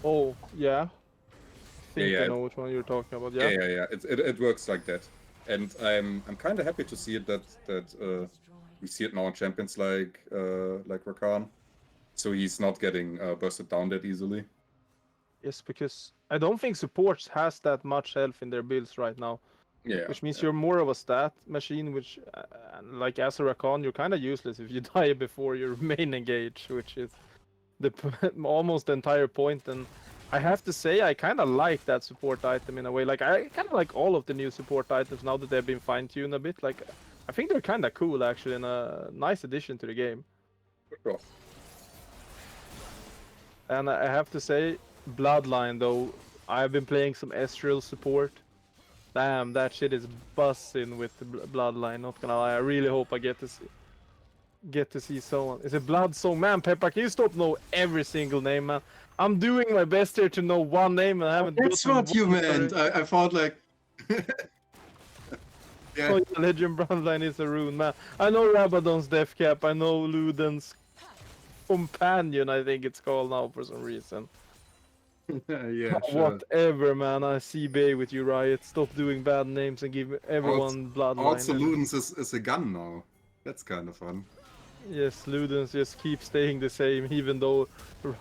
[SPEAKER 2] Oh, yeah. I think
[SPEAKER 3] Yeah,
[SPEAKER 2] I know which one you're talking about, yeah?
[SPEAKER 3] Yeah. It works like that, and I'm kind of happy to see it that we see it now in champions like Rakan, so he's not getting bursted down that easily.
[SPEAKER 2] Yes, because I don't think supports has that much health in their builds right now.
[SPEAKER 3] Yeah,
[SPEAKER 2] Which means you're more of a stat machine, which, like as a Rakan, you're kind of useless if you die before your main engage, which is the almost the entire point. And I have to say, I kind of like that support item in a way. Like, I kind of like all of the new support items now that they've been fine-tuned a bit. Like, I think they're kind of cool, actually, and a nice addition to the game.
[SPEAKER 3] for sure.
[SPEAKER 2] And I have to say, Bloodline, though, I've been playing some Ezreal support. Damn, that shit is buzzing with the Bloodline, not gonna lie. I really hope I get to see someone. Is it Blood Song? Man, Peppa, can you stop know every single name, man? I'm doing my best here to know one name and I haven't
[SPEAKER 3] That's
[SPEAKER 2] gotten
[SPEAKER 3] what you
[SPEAKER 2] one
[SPEAKER 3] meant.
[SPEAKER 2] correct.
[SPEAKER 3] I thought like. Yeah.
[SPEAKER 2] Oh, yeah, Legend Bloodline is a rune, man. I know Rabadon's Death Cap, I know Luden's Companion, I think it's called now for some reason.
[SPEAKER 3] Yeah, sure.
[SPEAKER 2] Whatever, man. I see Bay with you, Riot. Stop doing bad names and give everyone Bloodline.
[SPEAKER 3] Also, Ludens is a gun now. That's kind of fun.
[SPEAKER 2] Yes, Ludens just keep staying the same, even though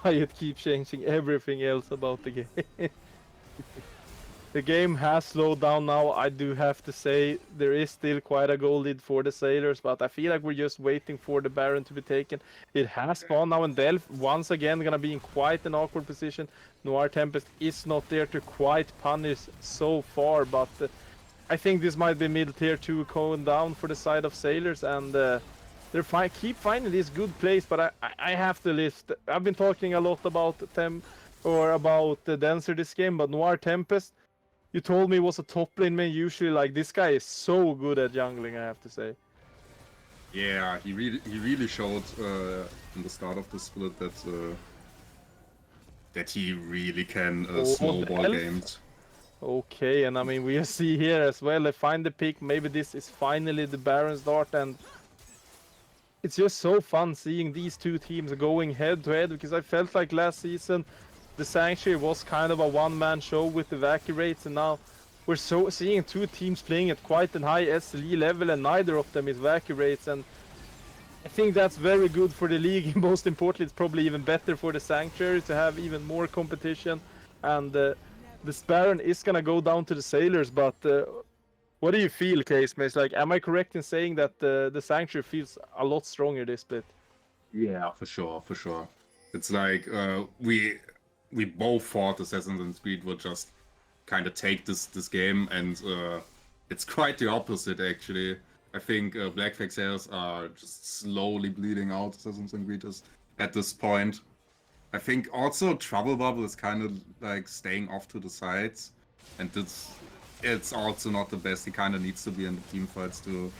[SPEAKER 2] Riot keeps changing everything else about the game. The game has slowed down now, I do have to say. There is still quite a goal lead for the Sailors, but I feel like we're just waiting for the Baron to be taken. It has spawned now, and Delph once again gonna be in quite an awkward position. Noir Tempest is not there to quite punish so far, but I think this might be mid tier 2 going down for the side of Sailors, and they're keep finding this good place, but I have to list. I've been talking a lot about about the Dancer this game, but Noir Tempest, you told me was a top lane man. Usually, like, this guy is so good at jungling, I have to say.
[SPEAKER 3] Yeah, he really showed in the start of the split that he really can snowball games.
[SPEAKER 2] Okay, and I mean, we see here as well, they find the pick. Maybe this is finally the Baron's Dart, and it's just so fun seeing these two teams going head to head, because I felt like last season the Sanctuary was kind of a one-man show with the Vacuum rates, and now we're seeing two teams playing at quite a high SLE level, and neither of them is Vacuum rates, and I think that's very good for the league. Most importantly, it's probably even better for the Sanctuary to have even more competition, and this Baron is gonna go down to the Sailors, but what do you feel, Casemace? Like, am I correct in saying that the Sanctuary feels a lot stronger this split?
[SPEAKER 3] Yeah, for sure. It's like we both thought Assassin's Creed would just kind of take this game, and it's quite the opposite actually. I think Black Flag sales are just slowly bleeding out Assassin's Creed at this point. I think also Trouble Bubble is kind of like staying off to the sides, and it's also not the best. He kind of needs to be in the team fights to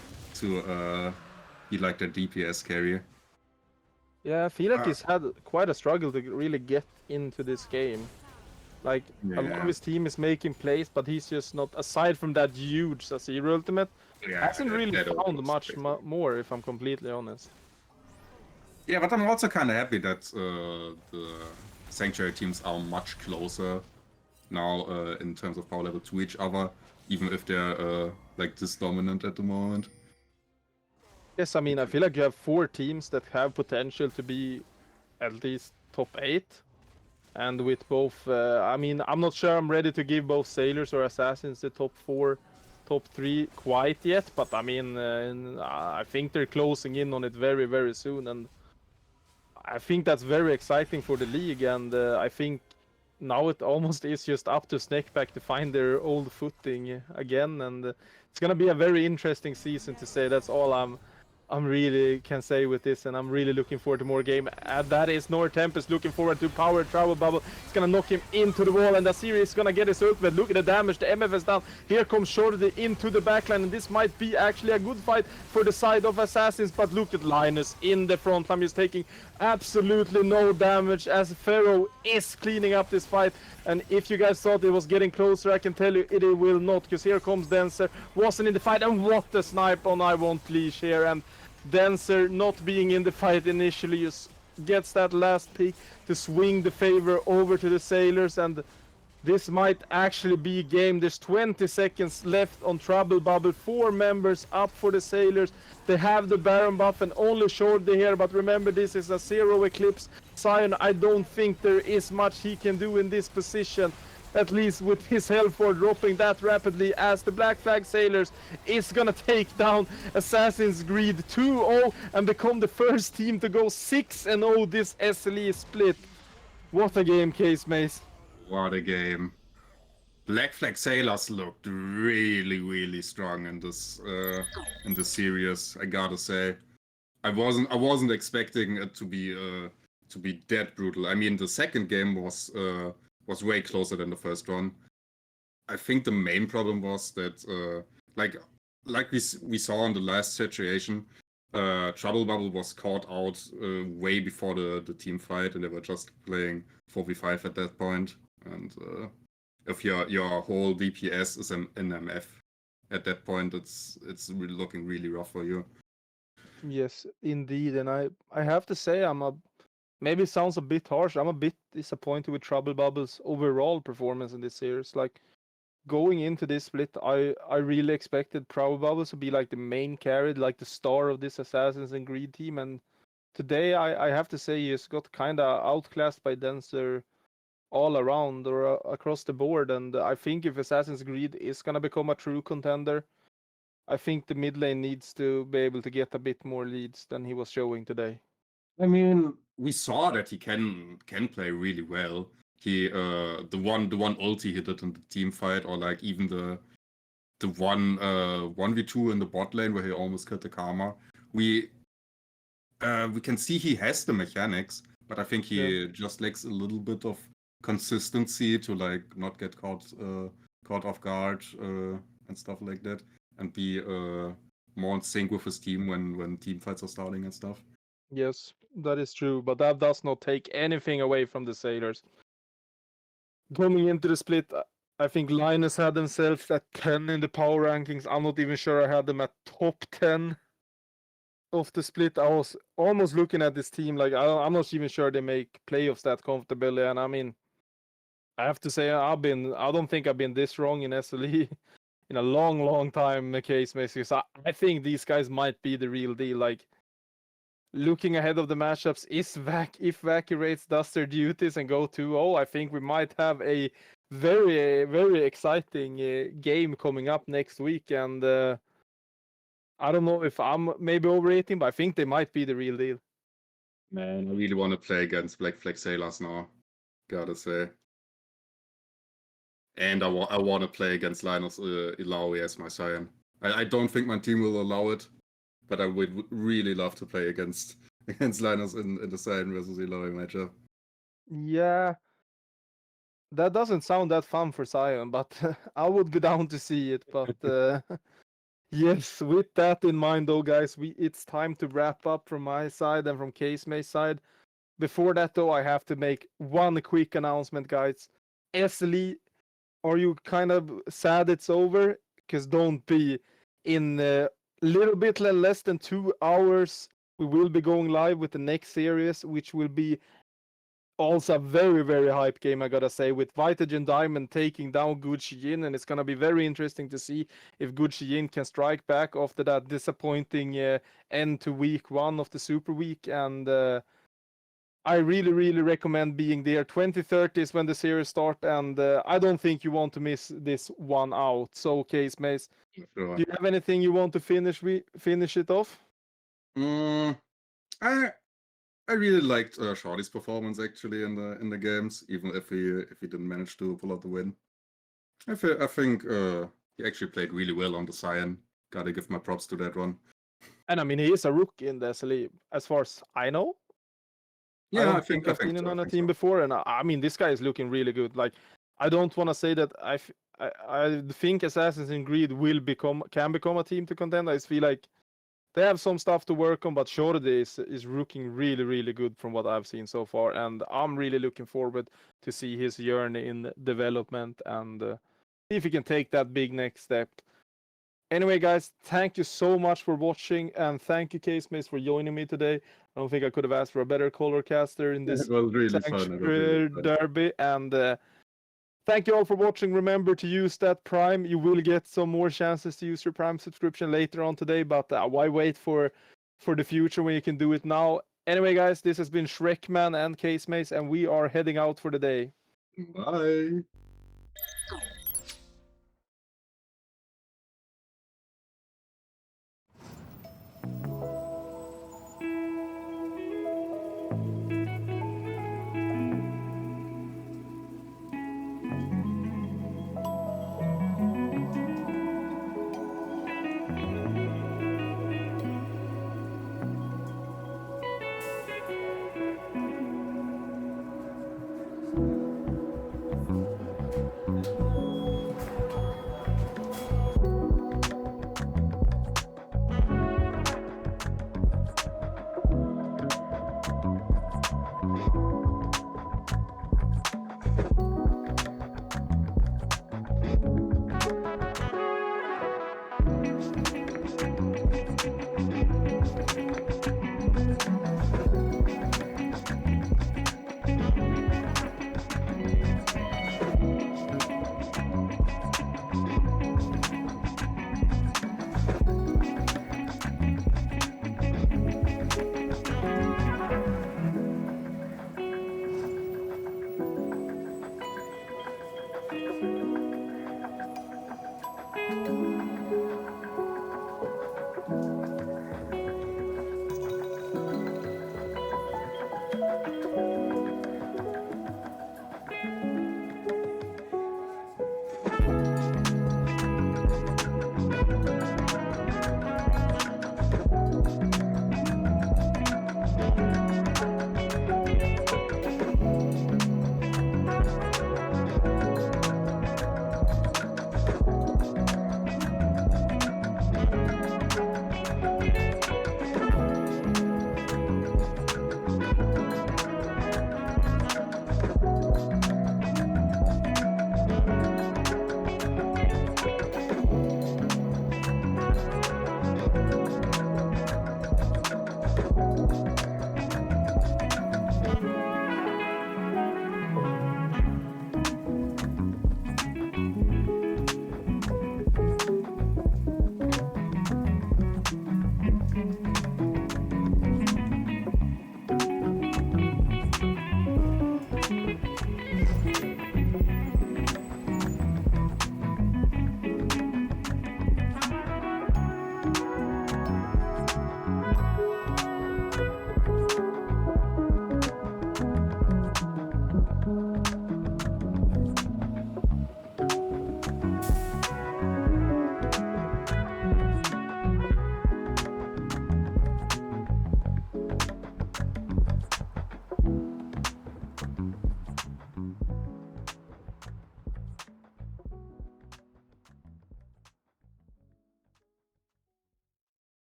[SPEAKER 3] be like the DPS carry.
[SPEAKER 2] Yeah, I feel like he's had quite a struggle to really get into this game. Like, a lot of his team is making plays, but he's just not, aside from that huge Azir ultimate, hasn't really found much more, if I'm completely honest.
[SPEAKER 3] Yeah, but I'm also kind of happy that the Sanctuary teams are much closer now in terms of power level to each other, even if they're like this dominant at the moment.
[SPEAKER 2] Yes, I mean, I feel like you have 4 teams that have potential to be at least top 8. And with both, I mean, I'm not sure I'm ready to give both Sailors or Assassins the top 4, top 3 quite yet, but I mean, I think they're closing in on it very, very soon, and I think that's very exciting for the league, and I think now it almost is just up to Snakeback to find their old footing again, and it's gonna be a very interesting season, to say that's all I'm I'm really can say with this, and I'm really looking forward to more game. That is Nor Tempest looking forward to power travel bubble. It's gonna knock him into the wall, and Asiri is gonna get his ultimate. Look at the damage. The MF is down. Here comes Shorty into the backline, and this might be actually a good fight for the side of Assassins. But look at Linus in the front line, just taking absolutely no damage as Pharaoh is cleaning up this fight. And if you guys thought it was getting closer, I can tell you it will not, because here comes Dancer, wasn't in the fight, and what a snipe on I Won't Leash here. And Dancer not being in the fight initially just gets that last pick to swing the favor over to the Sailors, and this might actually be game. There's 20 seconds left on Trouble Bubble. 4 members up for the Sailors. They have the Baron buff and only Shorty here, but remember this is a 0 Eclipse. Sion, I don't think there is much he can do in this position, at least with his health for dropping that rapidly, as the Black Flag Sailors is gonna take down Assassin's Creed 2-0 and become the first team to go 6-0 this SLE split. What a game, Case Mace.
[SPEAKER 3] What a game. Black Flag Sailors looked really, really strong in this series, I gotta say. I wasn't expecting it to be that brutal. I mean, the second game was way closer than the first one. I think the main problem was that like we saw in the last situation, Trouble Bubble was caught out way before the team fight, and they were just playing 4v5 at that point. And if your whole DPS is an MF at that point, it's really looking really rough for you.
[SPEAKER 2] Yes, indeed, and I have to say maybe it sounds a bit harsh. I'm a bit disappointed with Trouble Bubble's overall performance in this series. Like, going into this split, I really expected Trouble Bubbles to be like the main carry, like the star of this Assassins and Greed team, and today I have to say he's got kind of outclassed by Dancer all around or across the board. And I think if Assassin's Creed is gonna become a true contender, I think the mid lane needs to be able to get a bit more leads than he was showing today.
[SPEAKER 3] I mean, we saw that he can play really well. He the one ulti he did in the team fight, or like even the 1v2 in the bot lane where he almost killed the Karma. We can see he has the mechanics, but I think he just lacks a little bit of consistency to like not get caught off guard and stuff like that, and be more in sync with his team when team fights are starting and stuff.
[SPEAKER 2] Yes, that is true, but that does not take anything away from the Sailors. Coming into the split, I think Linus had themselves at 10 in the power rankings. I'm not even sure I had them at top 10 of the split. I was almost looking at this team like I'm not even sure they make playoffs that comfortably. And I mean, I have to say I don't think I've been this wrong in SLE in a long time. Case Mace, I think these guys might be the real deal. Like, looking ahead of the matchups, if Vacuum Rates does their duties and go 2-0, I think we might have a very exciting game coming up next week. And I don't know if I'm maybe overrating, but I think they might be the real deal.
[SPEAKER 3] Man, I really want to play against Black Flag Sailors now, gotta say. And I want to play against Linus Ilaoi as my Sion. I don't think my team will allow it, but I would really love to play against Linus in the Sion versus Ilaoi matchup.
[SPEAKER 2] Yeah, that doesn't sound that fun for Sion, but I would be down to see it. But yes, with that in mind, though, guys, it's time to wrap up from my side and from Case May's side. Before that, though, I have to make one quick announcement, guys. SLE, are you kind of sad it's over? Because don't be. In a little bit less than 2 hours, we will be going live with the next series, which will be also a very hype game, I gotta say, with Vitagen Diamond taking down Gucci Yin, and it's gonna be very interesting to see if Gucci Yin can strike back after that disappointing end to week 1 of the Super Week. And I really recommend being there. 2030 is when the series start, and I don't think you want to miss this one out. So, Case Mace,
[SPEAKER 3] Sure.
[SPEAKER 2] do you have anything you want to finish it off?
[SPEAKER 3] I really liked Shorty's performance actually in the games, even if he didn't manage to pull out the win. I think he actually played really well on the Sion. Gotta give my props to that one.
[SPEAKER 2] And I mean, he is a rookie in the SLE, as far as I know. I
[SPEAKER 3] Yeah,
[SPEAKER 2] don't think I've seen him
[SPEAKER 3] so.
[SPEAKER 2] on a team before, and I mean, this guy is looking really good. Like, I don't want to say that I think Assassin's Creed can become a team to contend. I just feel like they have some stuff to work on, but Jordi is looking really, really good from what I've seen so far, and I'm really looking forward to see his journey in development and see if he can take that big next step. Anyway, guys, thank you so much for watching, and thank you, Casemates, for joining me today. I don't think I could have asked for a better color caster in this
[SPEAKER 3] It was really fun. It was really
[SPEAKER 2] Sanctuary
[SPEAKER 3] fun.
[SPEAKER 2] Derby, and thank you all for watching. Remember to use that Prime. You will get some more chances to use your Prime subscription later on today, but why wait for the future when you can do it now? Anyway, guys, this has been Shrekman and Casemates, and we are heading out for the day.
[SPEAKER 3] Bye.